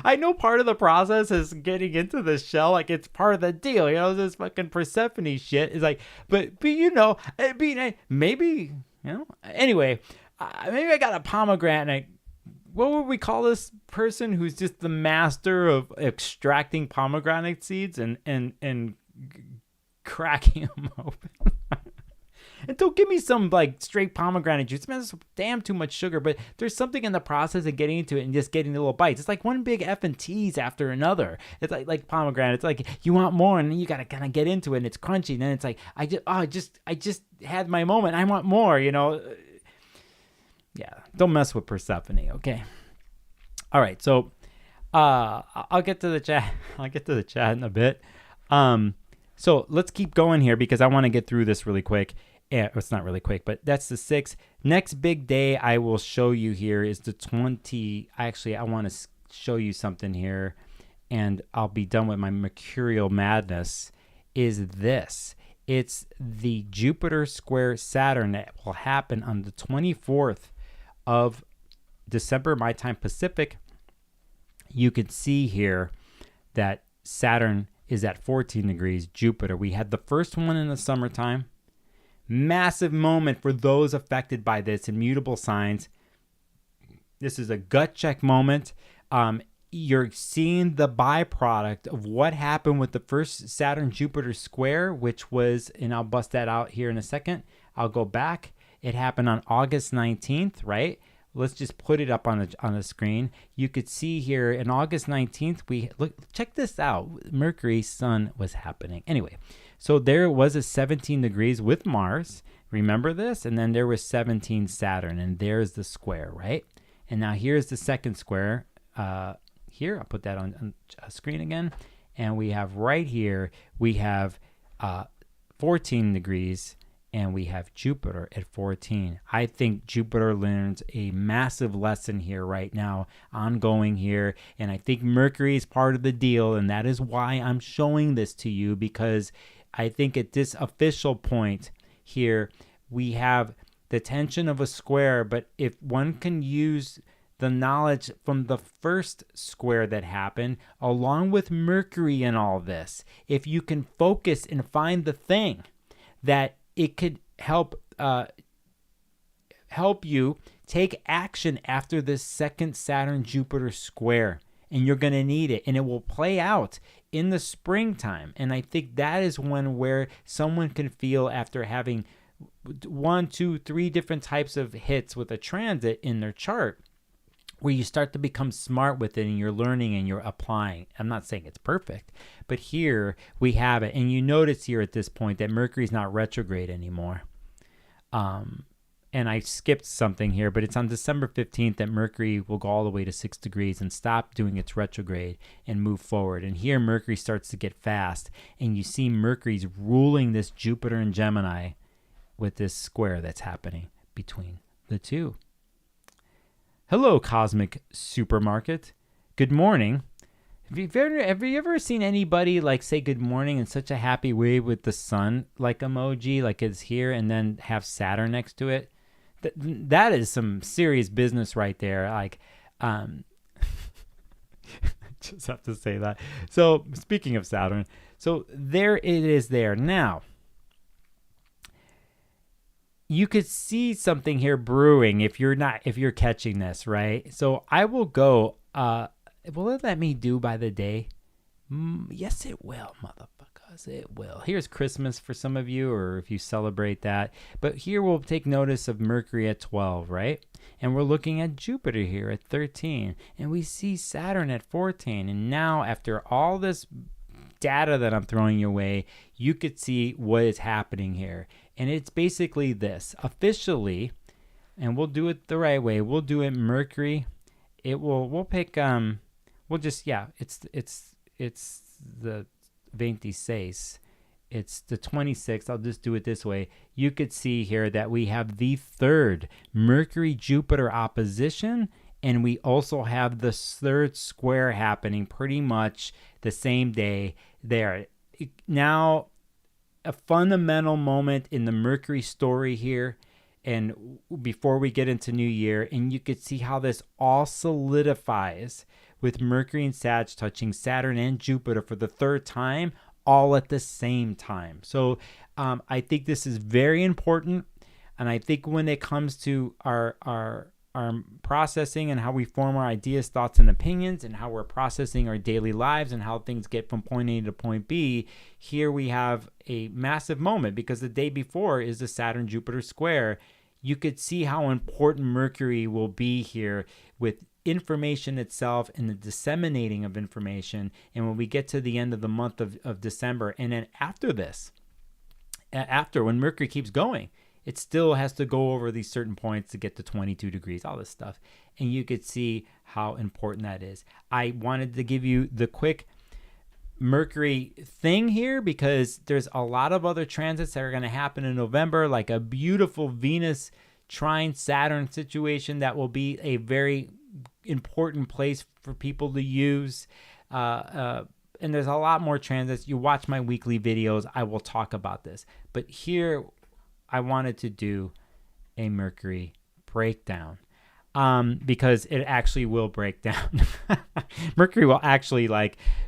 I know part of the process is getting into the shell, like it's part of the deal, you know, this fucking Persephone shit is like, but you know, maybe, you know, anyway, maybe I got a pomegranate. What would we call this person who's just the master of extracting pomegranate seeds and cracking them open? And don't give me some like straight pomegranate juice. Man, that's damn too much sugar. But there's something in the process of getting into it and just getting the little bites. It's like one big effing tease after another. It's like pomegranate. It's like you want more, and then you gotta kind of get into it, and it's crunchy. And then it's like I just had my moment. I want more. You know. Yeah. Don't mess with Persephone. Okay. All right. So, I'll get to the chat. I'll get to the chat in a bit. So let's keep going here because I want to get through this really quick. It's not really quick, but that's the 6th. Next big day I will show you here is the 20. Actually, I want to show you something here, and I'll be done with my mercurial madness. Is this? It's the Jupiter square Saturn that will happen on the 24th of December, my time Pacific. You can see here that Saturn is at 14 degrees. Jupiter. We had the first one in the summertime. Massive moment for those affected by this, immutable signs. This is a gut check moment. You're seeing the byproduct of what happened with the first Saturn-Jupiter square, which was, and I'll bust that out here in a second. I'll go back. It happened on August 19th, right? Let's just put it up on the screen. You could see here in August 19th, check this out. Mercury, Sun was happening. Anyway, so there was a 17 degrees with Mars. Remember this? And then there was 17 Saturn, and there's the square, right? And now here's the second square. Here, I'll put that on screen again. And we have right here, we have 14 degrees, and we have Jupiter at 14. I think Jupiter learns a massive lesson here right now, ongoing here. And I think Mercury is part of the deal, and that is why I'm showing this to you, because I think at this official point here, we have the tension of a square, but if one can use the knowledge from the first square that happened, along with Mercury and all this, if you can focus and find the thing that it could help you take action after this second Saturn-Jupiter square. And you're going to need it. And it will play out in the springtime. And I think that is one where someone can feel, after having 1, 2, 3 different types of hits with a transit in their chart, where you start to become smart with it and you're learning and you're applying. I'm not saying it's perfect, but here we have it. And you notice here at this point that Mercury's not retrograde anymore. And I skipped something here, but it's on December 15th that Mercury will go all the way to 6 degrees and stop doing its retrograde and move forward. And here Mercury starts to get fast, and you see Mercury's ruling this Jupiter and Gemini with this square that's happening between the two. Hello, Cosmic Supermarket. Good morning. Have you ever seen anybody like say good morning in such a happy way with the sun like emoji, like it's here, and then have Saturn next to it? That is some serious business right there. Like, just have to say that. So speaking of Saturn, so there it is there. Now, you could see something here brewing if you're catching this, right? So I will go, will it let me do by the day? Yes, it will, motherfuckers. It will. Here's Christmas for some of you, or if you celebrate that. But here we'll take notice of Mercury at 12, right? And we're looking at Jupiter here at 13. And we see Saturn at 14. And now, after all this data that I'm throwing your way, you could see what is happening here. And it's basically this. Officially, and we'll do it the right way. We'll do it Mercury. We'll pick it's the 26. It's the 26th. I'll just do it this way. You could see here that we have the third Mercury-Jupiter opposition, and we also have the third square happening pretty much the same day there. Now, a fundamental moment in the Mercury story here, and before we get into New Year, and you could see how this all solidifies with Mercury and Sag touching Saturn and Jupiter for the third time, all at the same time. So I think this is very important, and I think when it comes to our processing and how we form our ideas, thoughts, and opinions, and how we're processing our daily lives and how things get from point A to point B, here we have a massive moment, because the day before is the Saturn-Jupiter square. You could see how important Mercury will be here with information itself and the disseminating of information. And when we get to the end of the month of December, and then after this, when Mercury keeps going, it still has to go over these certain points to get to 22 degrees, all this stuff. And you could see how important that is. I wanted to give you the quick Mercury thing here because there's a lot of other transits that are going to happen in November, like a beautiful Venus trine Saturn situation that will be a very important place for people to use. And there's a lot more transits. You watch my weekly videos, I will talk about this. But here, I wanted to do a Mercury breakdown because it actually will break down. Mercury will actually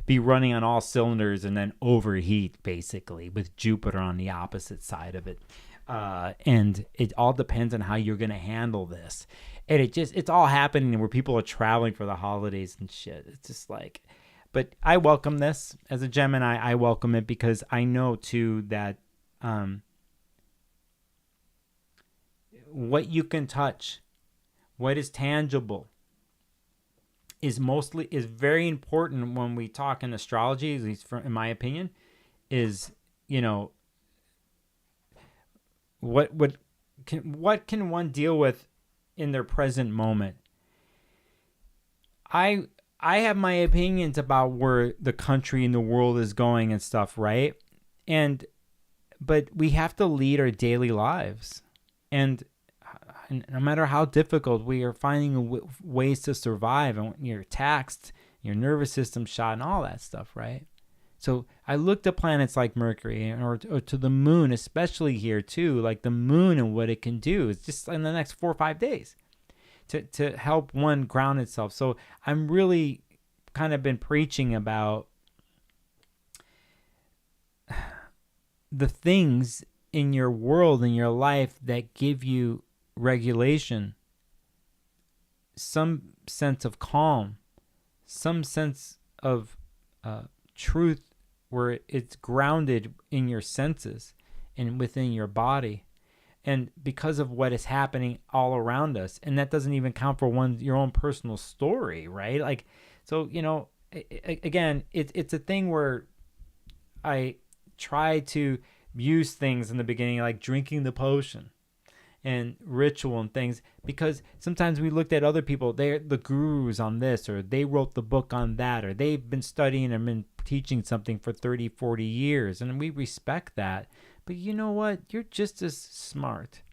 be running on all cylinders and then overheat, basically, with Jupiter on the opposite side of it. And it all depends on how you're going to handle this. And it's all happening where people are traveling for the holidays and shit. It's just but I welcome this. As a Gemini, I welcome it because I know too that what you can touch, what is tangible, is very important when we talk in astrology, at least in my opinion, is, what can one deal with in their present moment. I have my opinions about where the country and the world is going and stuff, right? But we have to lead our daily lives. And no matter how difficult, we are finding ways to survive. And you're taxed, your nervous system shot, and all that stuff, right? So I looked at planets like Mercury or to the moon, especially here too, like the moon and what it can do. It's just in the next 4 or 5 days to help one ground itself. So I'm really kind of been preaching about the things in your world, in your life, that give you regulation, some sense of calm, some sense of truth where it's grounded in your senses and within your body. And because of what is happening all around us, and that doesn't even count for your own personal story, right? So, again, it's a thing where I try to use things in the beginning, like drinking the potion and ritual and things, because sometimes we looked at other people, they're the gurus on this, or they wrote the book on that, or they've been studying and been teaching something for 30, 40 years, and we respect that. But you know what? You're just as smart.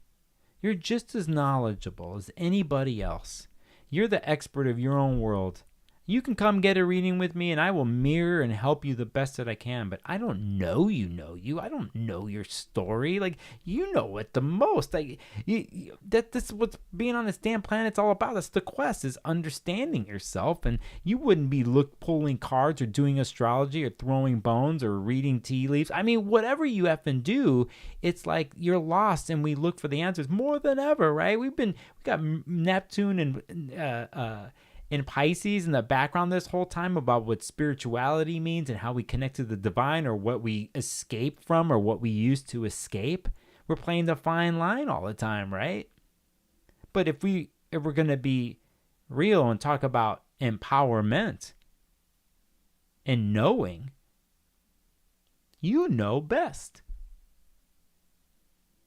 You're just as knowledgeable as anybody else. You're the expert of your own world. You can come get a reading with me and I will mirror and help you the best that I can. But I don't know you. I don't know your story. You know it the most. That's what being on this damn planet's all about. That's the quest, is understanding yourself. And you wouldn't be pulling cards or doing astrology or throwing bones or reading tea leaves. I mean, whatever you effing do, it's like you're lost and we look for the answers more than ever, right? We got Neptune and in Pisces in the background this whole time about what spirituality means and how we connect to the divine, or what we escape from, or what we used to escape. We're playing the fine line all the time, right? But if we're going to be real and talk about empowerment and knowing, you know best.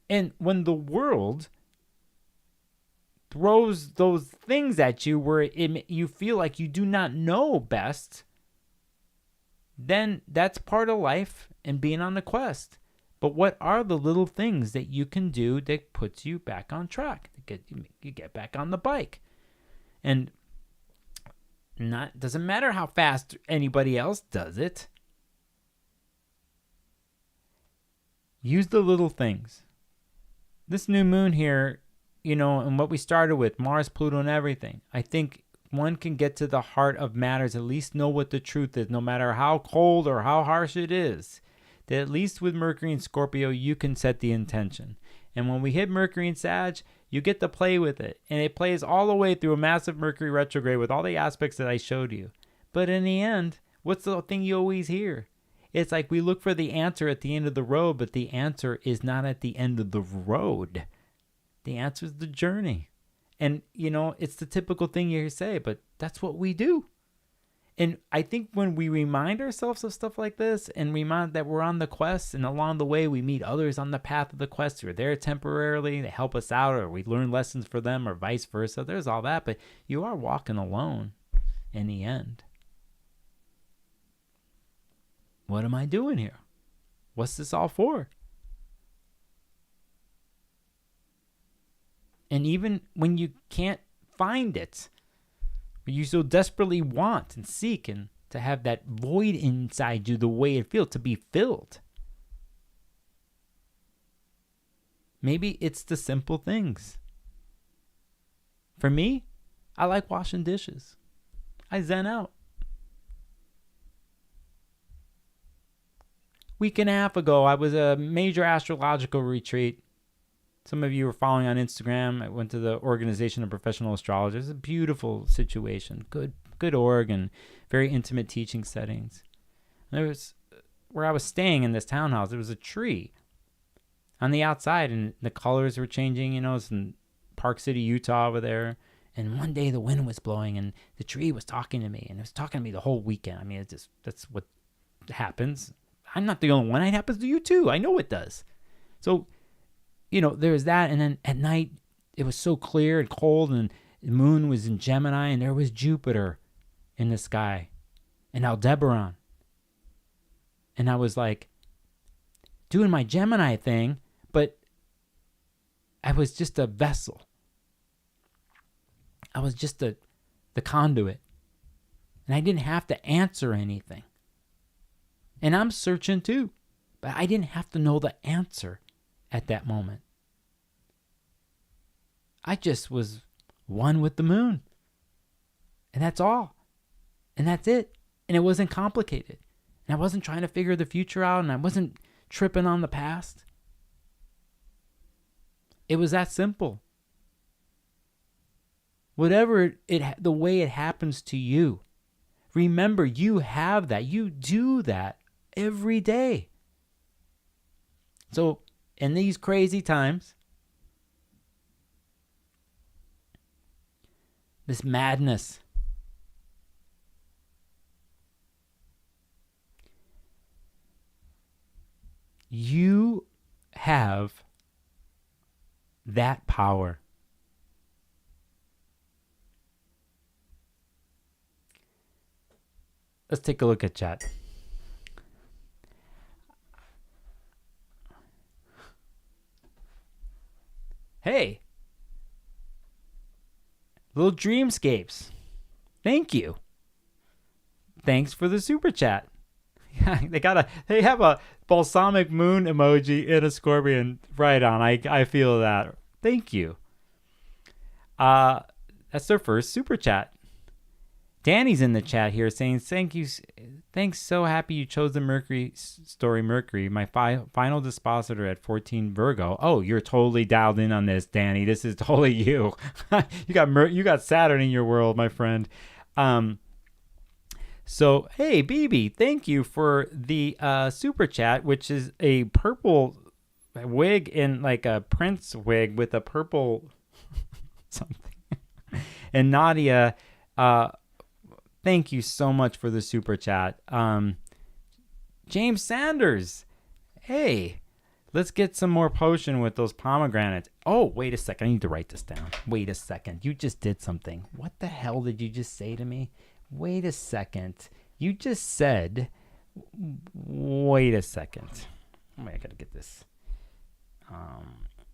And when the world throws those things at you where you feel like you do not know best, then that's part of life and being on the quest. But what are the little things that you can do that puts you back on track? You get back on the bike. And doesn't matter how fast anybody else does it. Use the little things. This new moon here, and what we started with, Mars, Pluto, and everything, I think one can get to the heart of matters, at least know what the truth is, no matter how cold or how harsh it is. That at least with Mercury and Scorpio, you can set the intention. And when we hit Mercury and Sag, you get to play with it. And it plays all the way through a massive Mercury retrograde with all the aspects that I showed you. But in the end, what's the thing you always hear? It's like we look for the answer at the end of the road, but the answer is not at the end of the road. The answer is the journey. And, it's the typical thing you say, but that's what we do. And I think when we remind ourselves of stuff like this and remind that we're on the quest, and along the way we meet others on the path of the quest who are there temporarily, they help us out, or we learn lessons for them, or vice versa. There's all that, but you are walking alone in the end. What am I doing here? What's this all for? And even when you can't find it, but you so desperately want and seek and to have that void inside you the way it feels, to be filled. Maybe it's the simple things. For me, I like washing dishes. I zen out. Week and a half ago, I was a major astrological retreat. Some of you were following on Instagram. I went to the Organization of Professional Astrologers. It's a beautiful situation. Good org and very intimate teaching settings. There was, where I was staying in this townhouse, there was a tree on the outside, and the colors were changing. It's in Park City, Utah over there. And one day the wind was blowing, and the tree was talking to me, and it was talking to me the whole weekend. I mean, that's what happens. I'm not the only one. It happens to you too. I know it does. So, there's that. And then at night, it was so clear and cold, and the moon was in Gemini, and there was Jupiter in the sky and Aldebaran. And I was like doing my Gemini thing, but I was just a vessel. I was just the conduit. And I didn't have to answer anything. And I'm searching too, but I didn't have to know the answer at that moment. I just was one with the moon. And that's all. And that's it. And it wasn't complicated. And I wasn't trying to figure the future out, and I wasn't tripping on the past. It was that simple. Whatever the way it happens to you, remember you have that. You do that every day. So in these crazy times, this madness, you have that power. Let's take a look at chat. Hey, little dreamscapes. Thank you. Thanks for the super chat. They have a balsamic moon emoji in a scorpion. Right on. I feel that. Thank you. That's their first super chat. Danny's in the chat here saying, thank you. Thanks. So happy you chose the Mercury story. Mercury, my final dispositor at 14 Virgo. Oh, you're totally dialed in on this, Danny. This is totally you. You got Saturn in your world, my friend. So, hey, BB, thank you for the super chat, which is a purple wig in like a Prince wig with a purple something. And Nadia, thank you so much for the super chat. James Sanders, hey, let's get some more potion with those pomegranates. Oh, wait a second. I need to write this down. Wait a second. You just did something. What the hell did you just say to me? Wait a second. You just said, wait a second. Oh, I got to get this.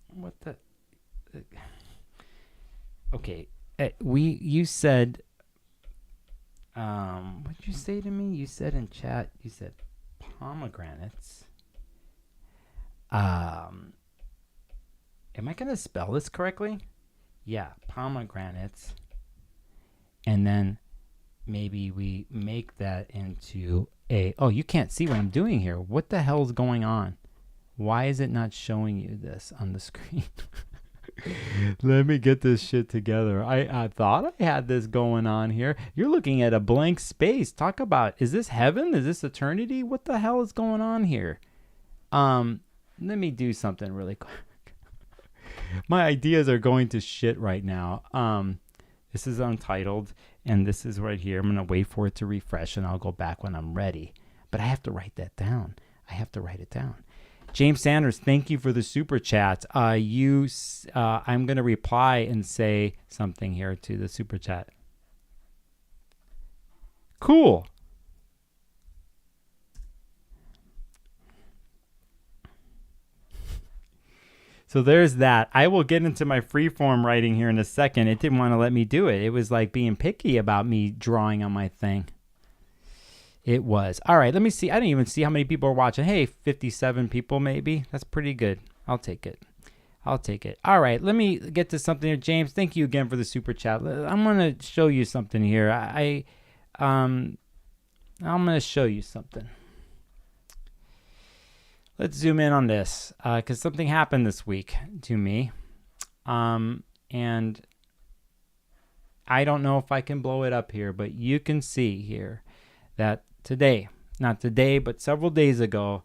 What the? Okay. You said, what did you say to me? You said in chat, you said pomegranates. Am I going to spell this correctly? Yeah, pomegranates. And then maybe we make that into a... Oh, you can't see what I'm doing here. What the hell is going on? Why is it not showing you this on the screen? Let me get this shit together. I thought I had this going on here. You're looking at a blank space. Talk about, is this heaven? Is this eternity? What the hell is going on here? Let me do something really quick. My ideas are going to shit right now. This is untitled, and this is right here. I'm going to wait for it to refresh, and I'll go back when I'm ready. But I have to write that down. I have to write it down. James Sanders, thank you for the super chat. I'm going to reply and say something here to the super chat. Cool. So there's that. I will get into my freeform writing here in a second. It didn't want to let me do it. It was like being picky about me drawing on my thing. It was. All right, let me see. I didn't even see how many people are watching. Hey, 57 people maybe. That's pretty good. I'll take it. I'll take it. All right, let me get to something here. James, thank you again for the super chat. I'm going to show you something here. I'm going to show you something. Let's zoom in on this because something happened this week to me. And I don't know if I can blow it up here, but you can see here that today, not today, but several days ago,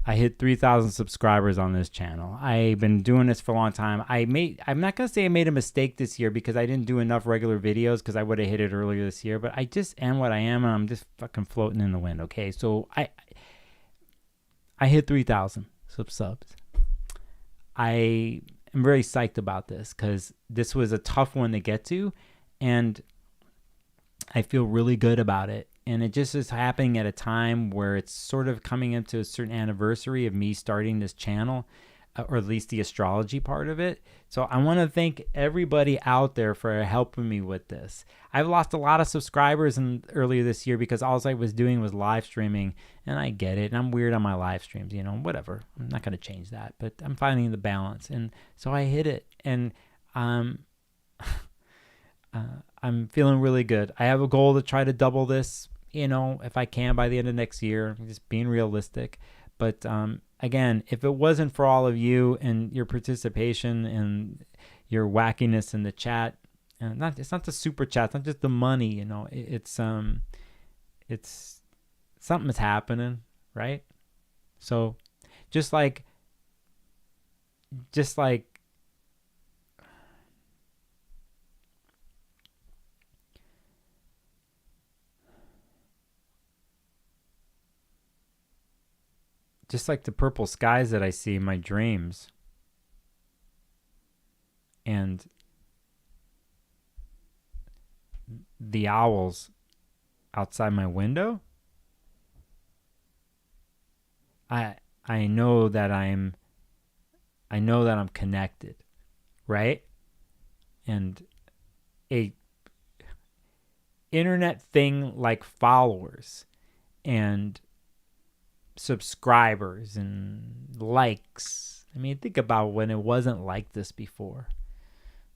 I hit 3,000 subscribers on this channel. I've been doing this for a long time. I'm not going to say I made a mistake this year because I didn't do enough regular videos because I would have hit it earlier this year, but I just am what I am, and I'm just fucking floating in the wind, okay? So I hit 3,000 subs. I am very psyched about this because this was a tough one to get to, and I feel really good about it. And it just is happening at a time where it's sort of coming into a certain anniversary of me starting this channel, or at least the astrology part of it. So I want to thank everybody out there for helping me with this. I've lost a lot of subscribers earlier this year because all I was doing was live streaming, and I get it. And I'm weird on my live streams, whatever. I'm not going to change that, but I'm finding the balance. And so I hit it, and I'm feeling really good. I have a goal to try to double this, if I can by the end of next year. I'm just being realistic. But again, if it wasn't for all of you and your participation and your wackiness in the chat, and it's not the super chat, it's not just the money, it's something is happening, right? So just like the purple skies that I see in my dreams, and the owls outside my window, I know that I'm connected, right? And a internet thing like followers and subscribers and likes. I mean, think about when it wasn't like this before.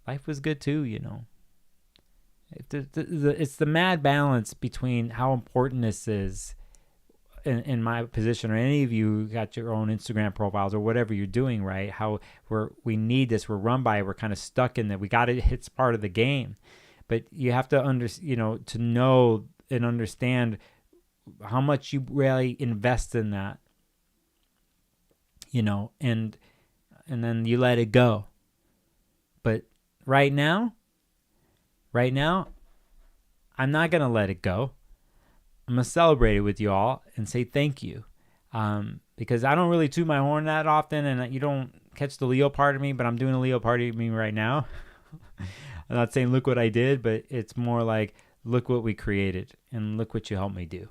Life was good too, It's the mad balance between how important this is in my position, or any of you got your own Instagram profiles or whatever you're doing, right? How we need this, we're run by it, we're kind of stuck in that. We got to, it's part of the game, but you have to to know and understand how much you really invest in that, and then you let it go. But right now, I'm not going to let it go. I'm going to celebrate it with you all and say thank you. Because I don't really toot my horn that often, and you don't catch the Leo part of me, but I'm doing a Leo part of me right now. I'm not saying look what I did, but it's more like look what we created and look what you helped me do.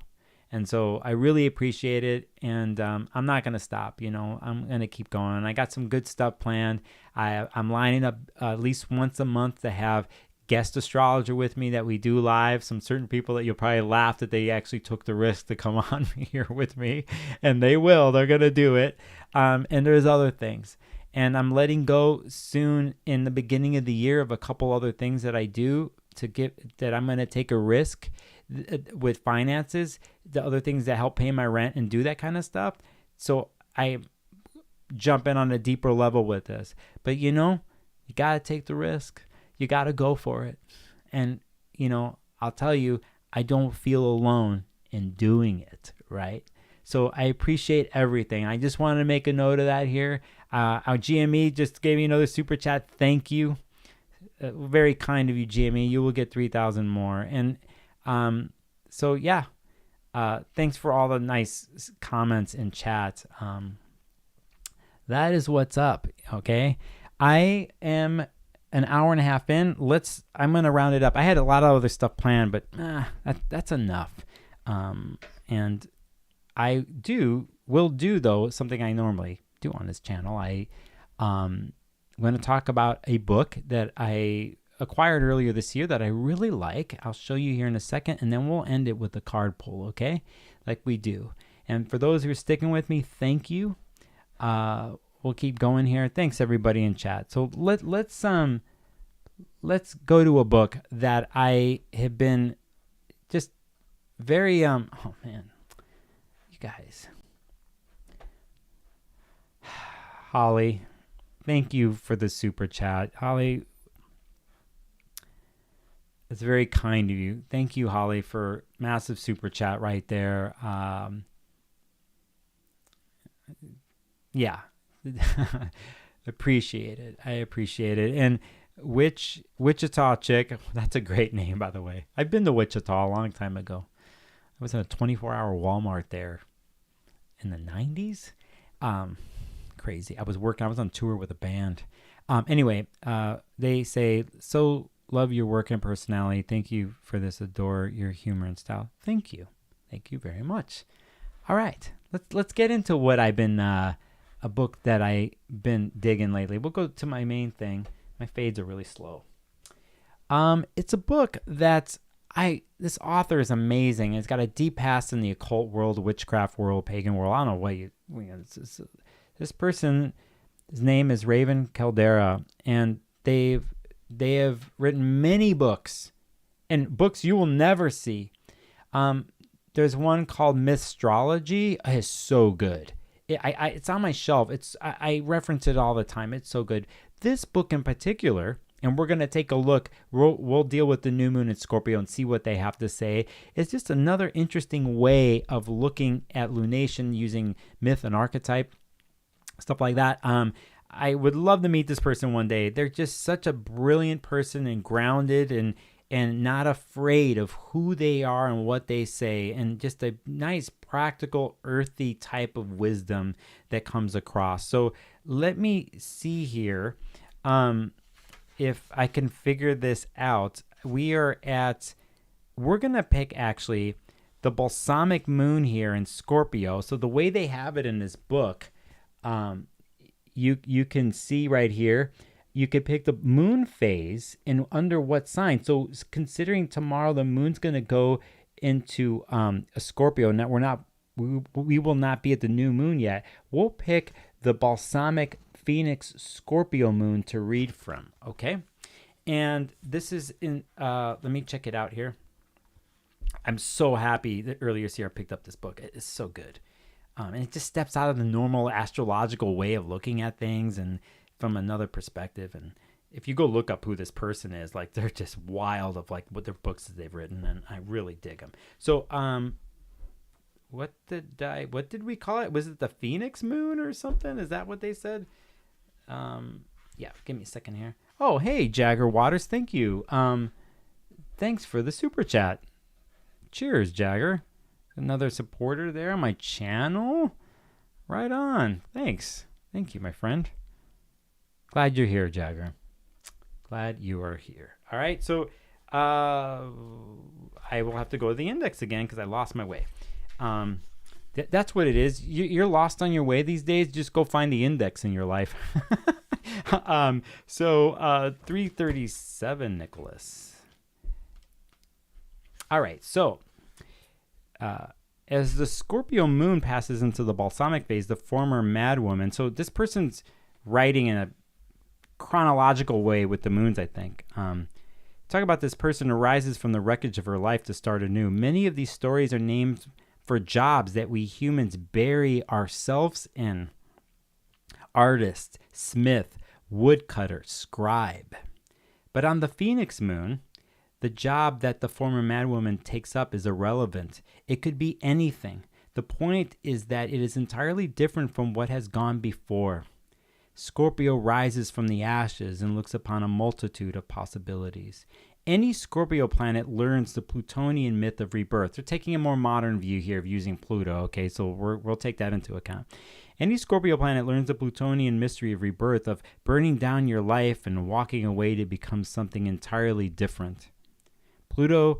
And so I really appreciate it, and I'm not going to stop. I'm going to keep going. I got some good stuff planned. I'm lining up at least once a month to have guest astrologer with me that we do live. Some certain people that you'll probably laugh that they actually took the risk to come on here with me, and they will. They're going to do it. And there's other things. And I'm letting go soon in the beginning of the year of a couple other things that I do that I'm going to take a risk with finances, the other things that help pay my rent and do that kind of stuff. So I jump in on a deeper level with this. But you got to take the risk. You got to go for it. And, I'll tell you, I don't feel alone in doing it, right? So I appreciate everything. I just wanted to make a note of that here. Our GME just gave me another super chat. Thank you. Very kind of you, GME. You will get 3,000 more. And so, yeah, thanks for all the nice comments in chat. That is what's up, okay? I am an hour and a half in. I'm going to round it up. I had a lot of other stuff planned, but that's enough. And I will do, though, something I normally do on this channel. I'm going to talk about a book that I acquired earlier this year that I really like. I'll show you here in a second, and then we'll end it with a card pull, okay? Like we do. And for those who are sticking with me, thank you. We'll keep going here. Thanks everybody in chat. So let's go to a book that I have been just very oh man, you guys. Holly, thank you for the super chat. Holly, it's very kind of you. Thank you, Holly, for massive super chat right there. Yeah. Appreciate it. I appreciate it. And Wichita Chick, that's a great name, by the way. I've been to Wichita a long time ago. I was in a 24-hour Walmart there in the 90s. Crazy. I was on tour with a band. Anyway, they say, so love your work and personality. Thank you for this. Adore your humor and style. Thank you. Thank you very much. All right. Let's get into what I've been, a book that I've been digging lately. We'll go to my main thing. My fades are really slow. It's a book that this author is amazing. It's got a deep past in the occult world, witchcraft world, pagan world. I don't know this person, his name is Raven Kaldera, and they have written many books, and books you will never see. There's one called Mythology. It's so good. It's on my shelf. I reference it all the time. It's so good. This book in particular, and we're going to take a look. We'll deal with the new moon in Scorpio and see what they have to say. It's just another interesting way of looking at lunation using myth and archetype, stuff like that. I would love to meet this person one day. They're just such a brilliant person and grounded and not afraid of who they are and what they say, and just a nice, practical, earthy type of wisdom that comes across. So let me see here if I can figure this out. We're going to pick actually the balsamic moon here in Scorpio. So the way they have it in this book, you can see right here, you could pick the moon phase and under what sign. So considering tomorrow the moon's going to go into a Scorpio. Now we will not be at the new moon yet. We'll pick the balsamic Phoenix Scorpio moon to read from. Okay. And this is in, let me check it out here. I'm so happy that earlier this year I picked up this book. It's so good. And it just steps out of the normal astrological way of looking at things and from another perspective. And if you go look up who this person is, like, they're just wild of like what their books that they've written, and I really dig them. So what did we call it? Was it the Phoenix moon or something? Is that what they said? Yeah, give me a second here. Oh, hey, Jagger Waters, thank you. Thanks for the super chat. Cheers, Jagger. Another supporter there on my channel. Right on. Thanks. Thank you, my friend. Glad you're here, Jagger. Glad you are here. All right, so I will have to go to the index again because I lost my way. That's what it is. You're lost on your way these days. Just go find the index in your life. So 337, Nicholas. All right, so as the Scorpio moon passes into the balsamic phase, the former madwoman, so this person's writing in a chronological way with the moons, I think. Talk about this person arises from the wreckage of her life to start anew. Many of these stories are named for jobs that we humans bury ourselves in. Artist, smith, woodcutter, scribe. But on the Phoenix moon, the job that the former madwoman takes up is irrelevant. It could be anything. The point is that it is entirely different from what has gone before. Scorpio rises from the ashes and looks upon a multitude of possibilities. Any Scorpio planet learns the Plutonian myth of rebirth. They're taking a more modern view here of using Pluto, okay, so we'll take that into account. Any Scorpio planet learns the Plutonian mystery of rebirth, of burning down your life and walking away to become something entirely different. Pluto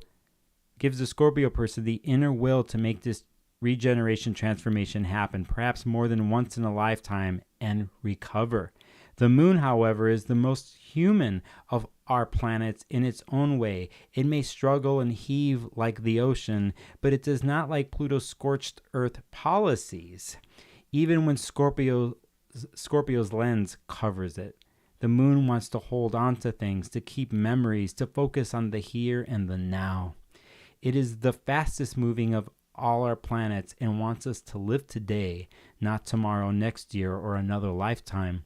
gives the Scorpio person the inner will to make this regeneration transformation happen, perhaps more than once in a lifetime, and recover. The moon, however, is the most human of our planets in its own way. It may struggle and heave like the ocean, but it does not like Pluto's scorched earth policies, even when Scorpio's lens covers it. The moon wants to hold on to things, to keep memories, to focus on the here and the now. It is the fastest moving of all our planets and wants us to live today, not tomorrow, next year, or another lifetime.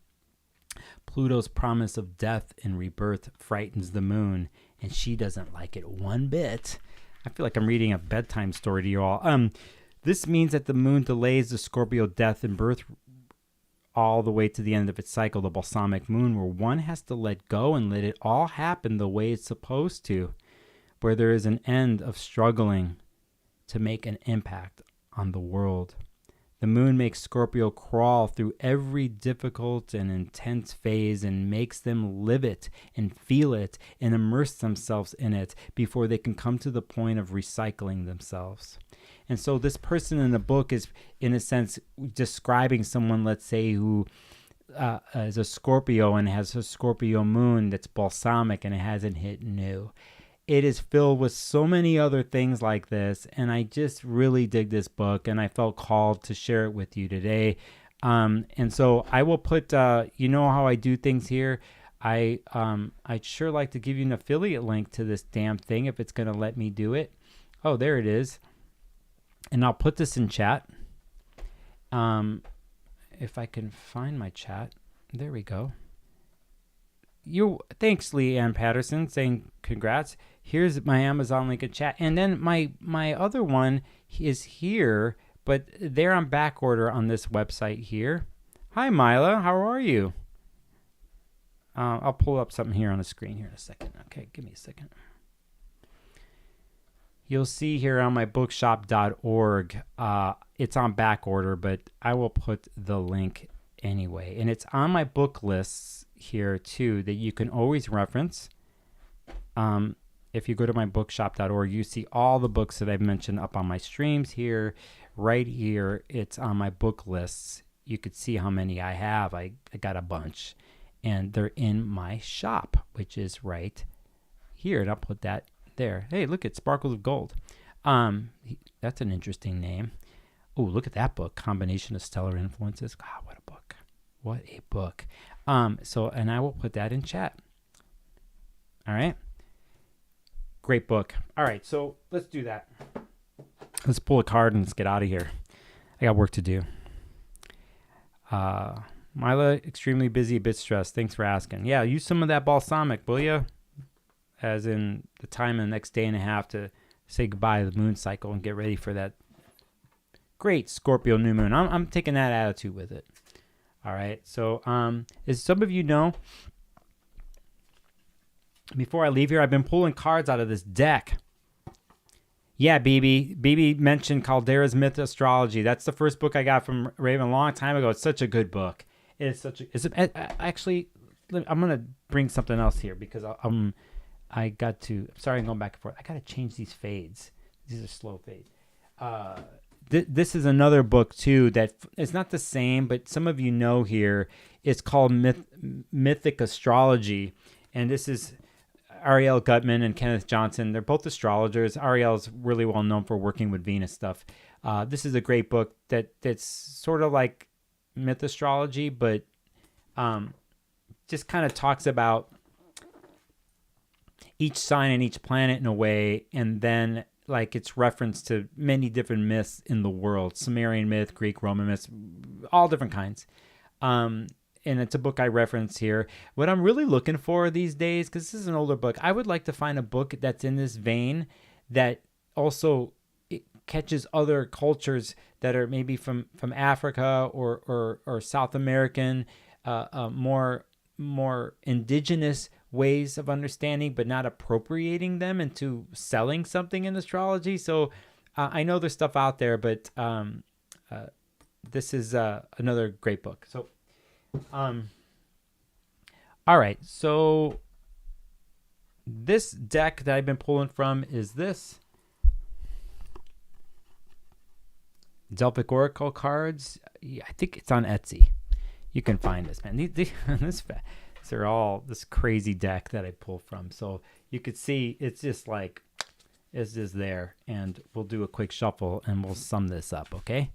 Pluto's promise of death and rebirth frightens the moon, and she doesn't like it one bit. I feel like I'm reading a bedtime story to you all. This means that the moon delays the Scorpio death and birth all the way to the end of its cycle, the balsamic moon, where one has to let go and let it all happen the way it's supposed to, where there is an end of struggling to make an impact on the world. The moon makes Scorpio crawl through every difficult and intense phase and makes them live it and feel it and immerse themselves in it before they can come to the point of recycling themselves. And so this person in the book is, in a sense, describing someone, let's say, who is a Scorpio and has a Scorpio moon that's balsamic and it hasn't hit new. It is filled with so many other things like this, and I just really dig this book, and I felt called to share it with you today. And so I will put, you know how I do things here. I'd sure like to give you an affiliate link to this damn thing if it's going to let me do it. Oh, there it is. And I'll put this in chat. If I can find my chat. There we go. Thanks, Leanne Patterson, saying congrats. Here's my Amazon link in chat. And then my other one is here, but they're on back order on this website here. Hi, Mila. How are you? I'll pull up something here on the screen here in a second. Okay, give me a second. You'll see here on my bookshop.org, it's on back order, but I will put the link anyway. And it's on my book lists here too that you can always reference. If you go to my bookshop.org, you see all the books that I've mentioned up on my streams here. Right here, it's on my book lists. You could see how many I have. I got a bunch. And they're in my shop, which is right here. And I'll put that there. Hey, look at Sparkles of Gold. That's an interesting name. Oh, look at that book. Combination of Stellar Influences. God, what a book. What a book. And I will put that in chat. All right. Great book. All right, so let's do that. Let's pull a card and let's get out of here. I got work to do. Mila, extremely busy, a bit stressed. Thanks for asking. Yeah, use some of that balsamic, will you? As in the time in the next day and a half to say goodbye to the moon cycle and get ready for that great Scorpio new moon. I'm taking that attitude with it. All right, so as some of you know, before I leave here, I've been pulling cards out of this deck. Yeah, BB mentioned Kaldera's Myth Astrology. That's the first book I got from Raven a long time ago. It's such a good book. Actually, I'm going to bring something else here because I'm sorry I'm going back and forth. I got to change these fades. These are slow fades. this is another book too that it's not the same, but some of you know here. It's called Mythic Astrology, and this is Ariel Gutman and Kenneth Johnson. They're both astrologers. Ariel's really well known for working with Venus stuff. This is a great book that's sort of like myth astrology, but just kind of talks about each sign and each planet in a way, and then like it's reference to many different myths in the world: Sumerian myth, Greek, Roman myths, all different kinds. And it's a book I reference here. What I'm really looking for these days, because this is an older book, I would like to find a book that's in this vein that also it catches other cultures that are maybe from Africa or South American, more indigenous ways of understanding, but not appropriating them into selling something in astrology. So I know there's stuff out there, but this is another great book. So, all right. So this deck that I've been pulling from is this Delphic Oracle cards. Yeah, I think it's on Etsy. You can find this, man. These are all this crazy deck that I pull from. So you could see it's just like, it's just there. And we'll do a quick shuffle and we'll sum this up, okay?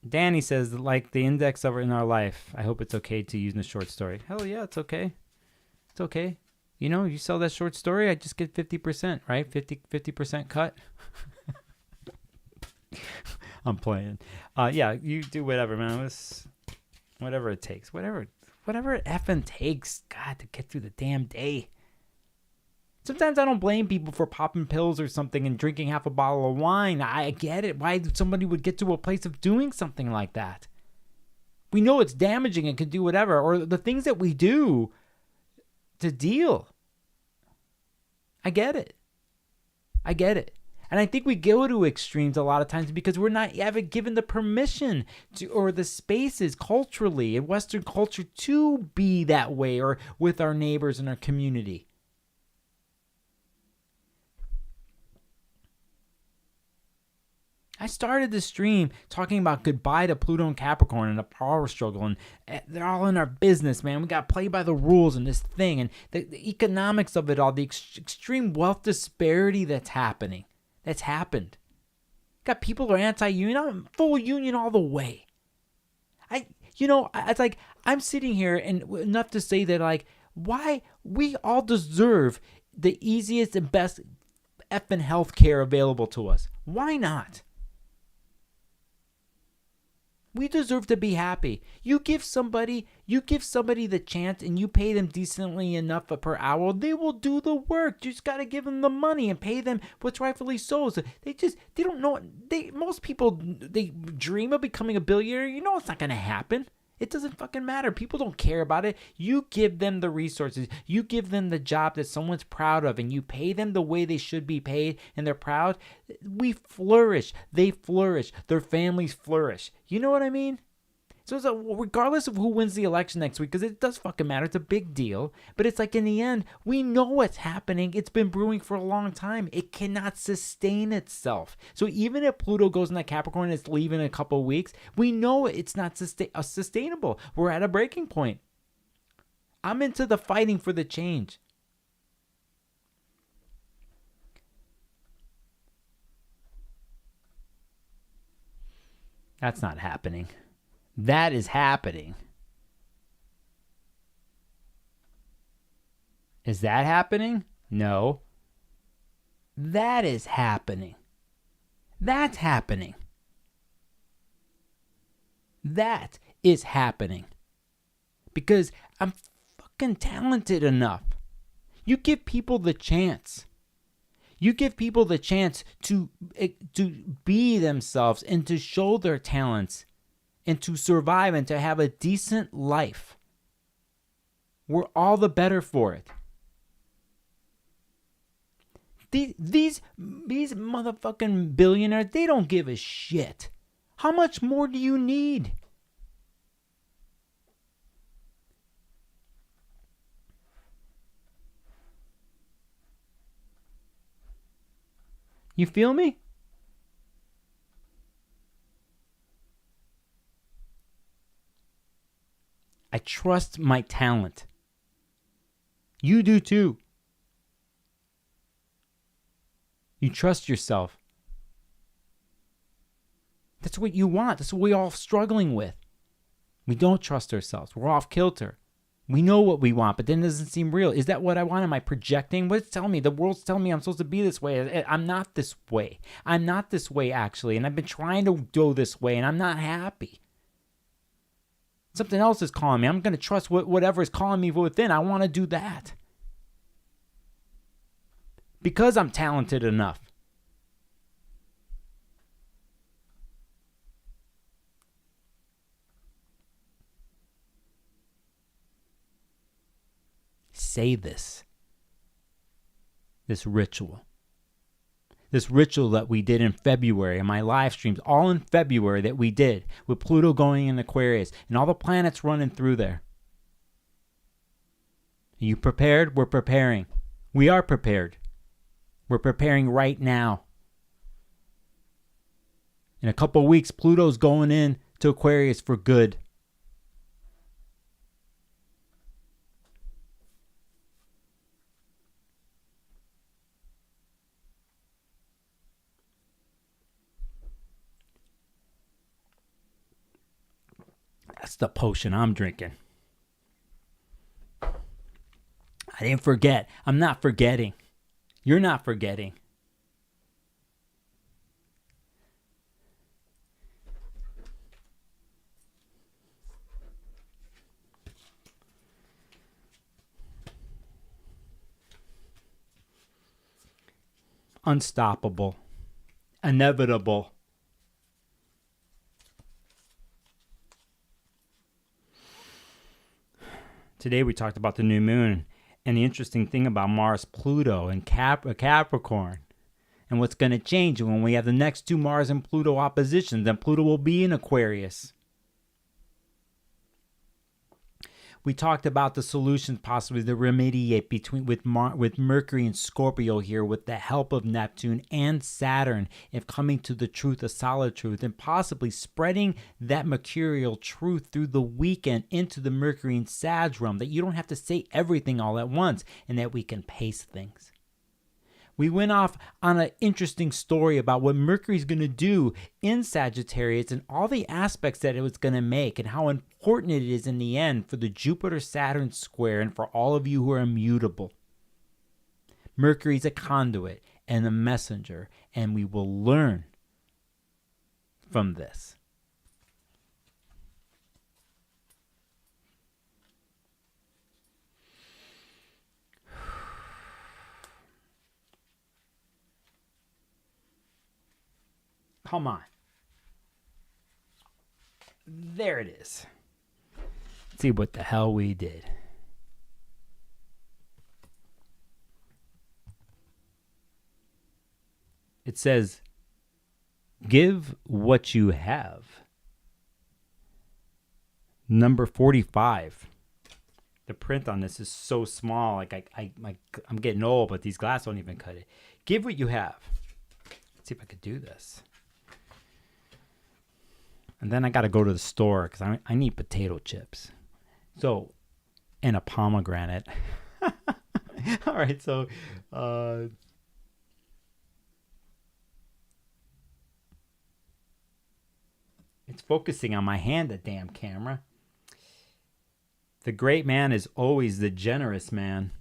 Danny says, like the index of it in our life, I hope it's okay to use in a short story. Hell yeah, it's okay. It's okay. You know, you sell that short story, I just get 50%, right? 50% cut. I'm playing. Yeah, you do whatever, man. Whatever it takes. Whatever it effing takes, God, to get through the damn day. Sometimes I don't blame people for popping pills or something and drinking half a bottle of wine. I get it. Why somebody would get to a place of doing something like that? We know it's damaging and could do whatever. Or the things that we do to deal. I get it. And I think we go to extremes a lot of times because we're not ever given the permission to, or the spaces culturally in Western culture to be that way or with our neighbors and our community. I started the stream talking about goodbye to Pluto and Capricorn and the power struggle, and they're all in our business, man. We got to play by the rules in this thing, and the economics of it all, the extreme wealth disparity that's happening. That's happened. Got people who are anti-union. I'm full union all the way. It's like I'm sitting here and enough to say that like why we all deserve the easiest and best effing healthcare available to us. Why not? We deserve to be happy. You give somebody the chance and you pay them decently enough per hour, they will do the work. You just got to give them the money and pay them what's rightfully so. So they don't know. Most people, they dream of becoming a billionaire. You know it's not going to happen. It doesn't fucking matter. People don't care about it. You give them the resources. You give them the job that someone's proud of, and you pay them the way they should be paid, and they're proud. We flourish. They flourish. Their families flourish. You know what I mean? So regardless of who wins the election next week, because it does fucking matter, it's a big deal. But it's like in the end, we know what's happening. It's been brewing for a long time. It cannot sustain itself. So even if Pluto goes into Capricorn and it's leaving in a couple of weeks, we know it's not sustainable. We're at a breaking point. I'm into the fighting for the change. That's not happening. That is happening. Is that happening? No. That is happening. That's happening. That is happening. Because I'm fucking talented enough. You give people the chance. You give people the chance to be themselves and to show their talents and to survive and to have a decent life. We're all the better for it. These motherfucking billionaires, they don't give a shit. How much more do you need? You feel me? trust my talent. You do too. You trust yourself. That's what you want. That's what we're all struggling with. We don't trust ourselves. We're off kilter. We know what we want, but then it doesn't seem real. Is that what I want? Am I projecting? What's telling me? The world's telling me I'm supposed to be this way. I'm not this way. I'm not this way, actually. And I've been trying to go this way, and I'm not happy. Something else is calling me. I'm going to trust whatever is calling me within. I want to do that. Because I'm talented enough. Say this ritual that we did in February, and my live streams all in February that we did with Pluto going in Aquarius and all the planets running through there. Are you prepared? We're preparing. We are prepared. We're preparing right now. In a couple of weeks, Pluto's going in to Aquarius for good. That's the potion I'm drinking. I didn't forget. I'm not forgetting. You're not forgetting. Unstoppable. Inevitable. Today we talked about the new moon and the interesting thing about Mars, Pluto, and Capricorn. And what's going to change when we have the next two Mars and Pluto oppositions, then Pluto will be in Aquarius. We talked about the solutions possibly to remediate with Mercury and Scorpio here with the help of Neptune and Saturn, if coming to the truth, a solid truth, and possibly spreading that mercurial truth through the weekend into the Mercury and Sag realm, that you don't have to say everything all at once, and that we can pace things. We went off on an interesting story about what Mercury's going to do in Sagittarius and all the aspects that it was going to make and how important it is in the end for the Jupiter-Saturn square and for all of you who are immutable. Mercury's a conduit and a messenger, and we will learn from this. Come on. There it is. Let's see what the hell we did. It says, give what you have. Number 45. The print on this is so small. I'm getting old, but these glasses don't even cut it. Give what you have. Let's see if I could do this. And then I got to go to the store because I need potato chips. So, and a pomegranate. All right, so it's focusing on my hand, the damn camera. The great man is always the generous man.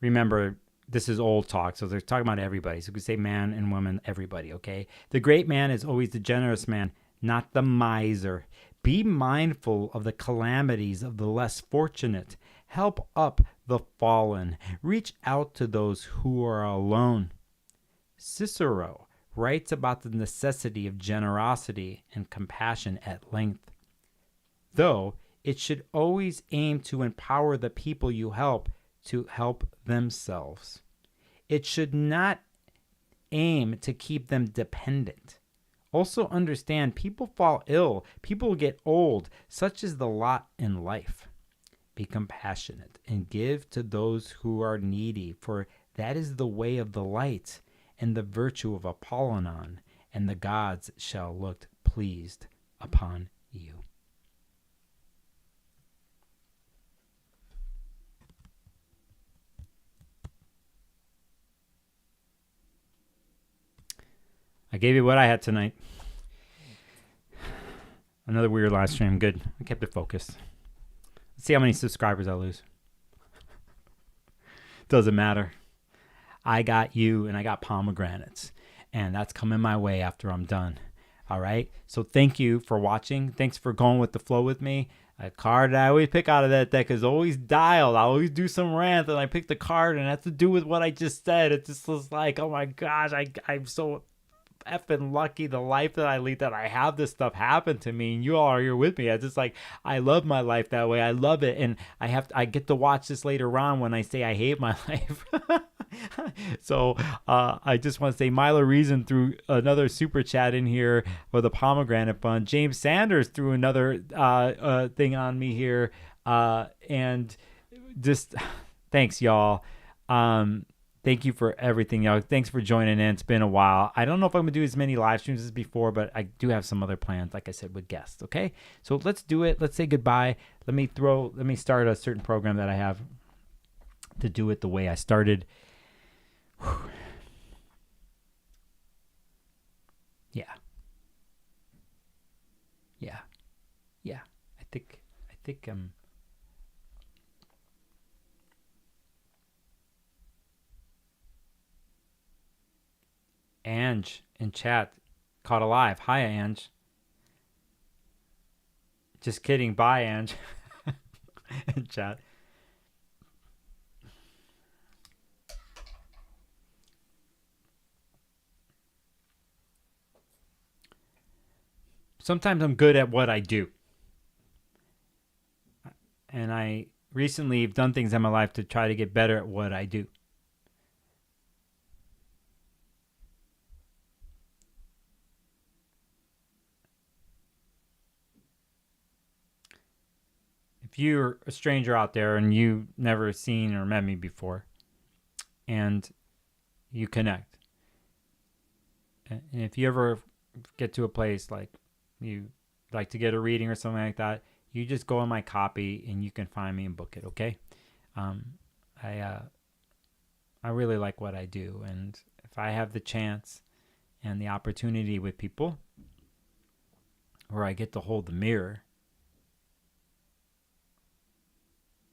Remember, this is old talk, so they're talking about everybody. So we could say man and woman, everybody, okay? The great man is always the generous man, not the miser. Be mindful of the calamities of the less fortunate. Help up the fallen. Reach out to those who are alone. Cicero writes about the necessity of generosity and compassion at length. Though it should always aim to empower the people you help to help themselves. It should not aim to keep them dependent. Also understand people fall ill, people get old, such is the lot in life. Be compassionate and give to those who are needy, for that is the way of the light and the virtue of Apollyon, and the gods shall look pleased upon you. I gave you what I had tonight. Another weird live stream. Good. I kept it focused. Let's see how many subscribers I lose. Doesn't matter. I got you and I got pomegranates. And that's coming my way after I'm done. All right? So thank you for watching. Thanks for going with the flow with me. A card that I always pick out of that deck is always dialed. I always do some rant and I pick the card and it has to do with what I just said. It just was like, oh my gosh, I'm so effing lucky the life that I lead, that I have this stuff happen to me and you all are here with me. I just like, I love my life that way. I love it. And I get to watch this later on when I say I hate my life. So I just want to say Milo Reason threw another super chat in here for the pomegranate fund. James Sanders threw another thing on me here. And just thanks, y'all. Thank you for everything, y'all. Thanks for joining in. It's been a while. I don't know if I'm going to do as many live streams as before, but I do have some other plans, like I said, with guests, okay? So let's do it. Let's say goodbye. Let me start a certain program that I have to do it the way I started. Whew. Yeah. I think Ange in chat, caught alive. Hi, Ange. Just kidding. Bye, Ange. In chat. Sometimes I'm good at what I do. And I recently have done things in my life to try to get better at what I do. If you're a stranger out there and you've never seen or met me before and you connect, and if you ever get to a place like you like to get a reading or something like that, you just go on my copy and you can find me and book it, okay? I really like what I do, and if I have the chance and the opportunity with people where I get to hold the mirror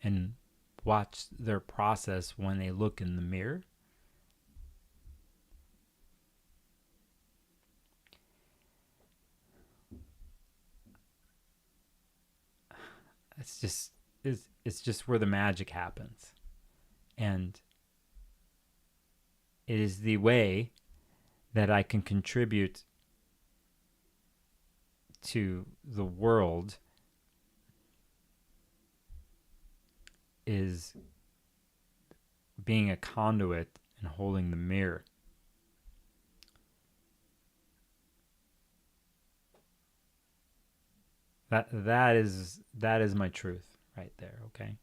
and watch their process when they look in the mirror, it's just where the magic happens. And it is the way that I can contribute to the world is being a conduit and holding the mirror. That is my truth right there, okay?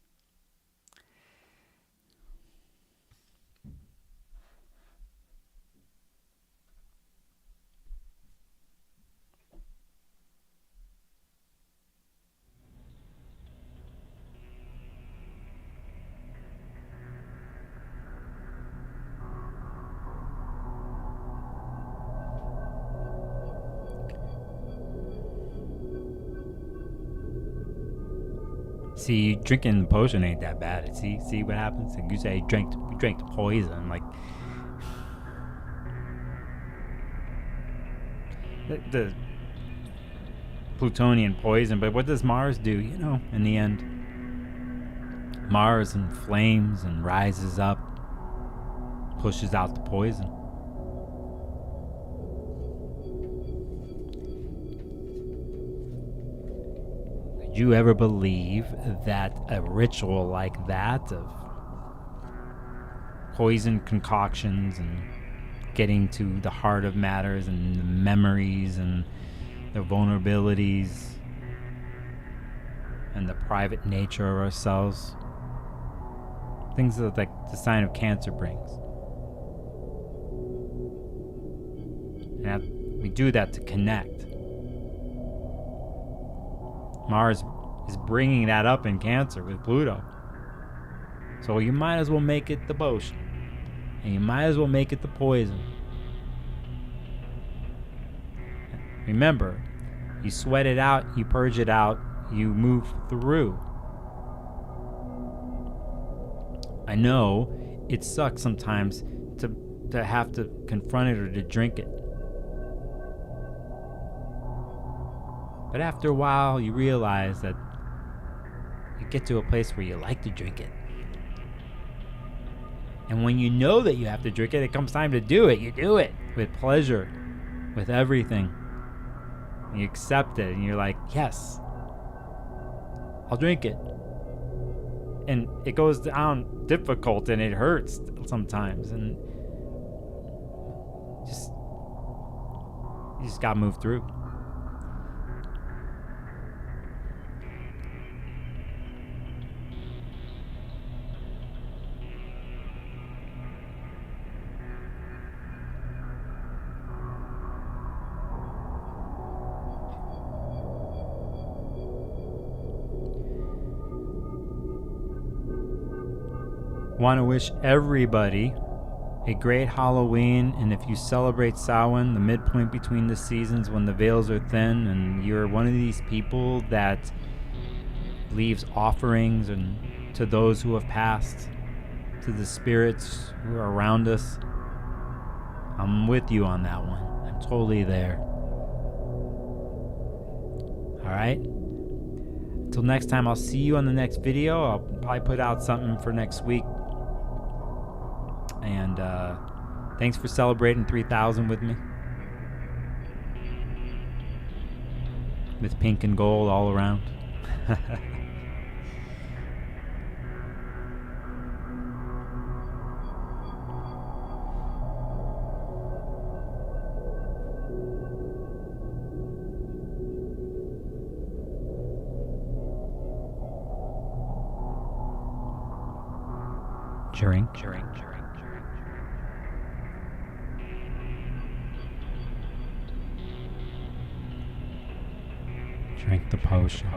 See, drinking the potion ain't that bad. See what happens? Like you say, you drank the poison. Like the Plutonian poison. But what does Mars do? You know, in the end, Mars inflames and rises up, pushes out the poison. You ever believe that a ritual like that of poison concoctions and getting to the heart of matters and the memories and the vulnerabilities and the private nature of ourselves, things that like the sign of Cancer brings, and we do that to connect. Mars is bringing that up in Cancer with Pluto. So you might as well make it the potion. And you might as well make it the poison. Remember, you sweat it out, you purge it out, you move through. I know it sucks sometimes to have to confront it or to drink it. But after a while, you realize that you get to a place where you like to drink it. And when you know that you have to drink it, it comes time to do it. You do it with pleasure, with everything. And you accept it, and you're like, yes, I'll drink it. And it goes down difficult, and it hurts sometimes. And you just gotta move through. Want to wish everybody a great Halloween, and if you celebrate Samhain, the midpoint between the seasons when the veils are thin, and you're one of these people that leaves offerings and to those who have passed, to the spirits who are around us, I'm with you on that one. I'm totally there. Alright? Until next time, I'll see you on the next video. I'll probably put out something for next week. And thanks for celebrating 3,000 with me. With pink and gold all around. Drink. Drink the potion.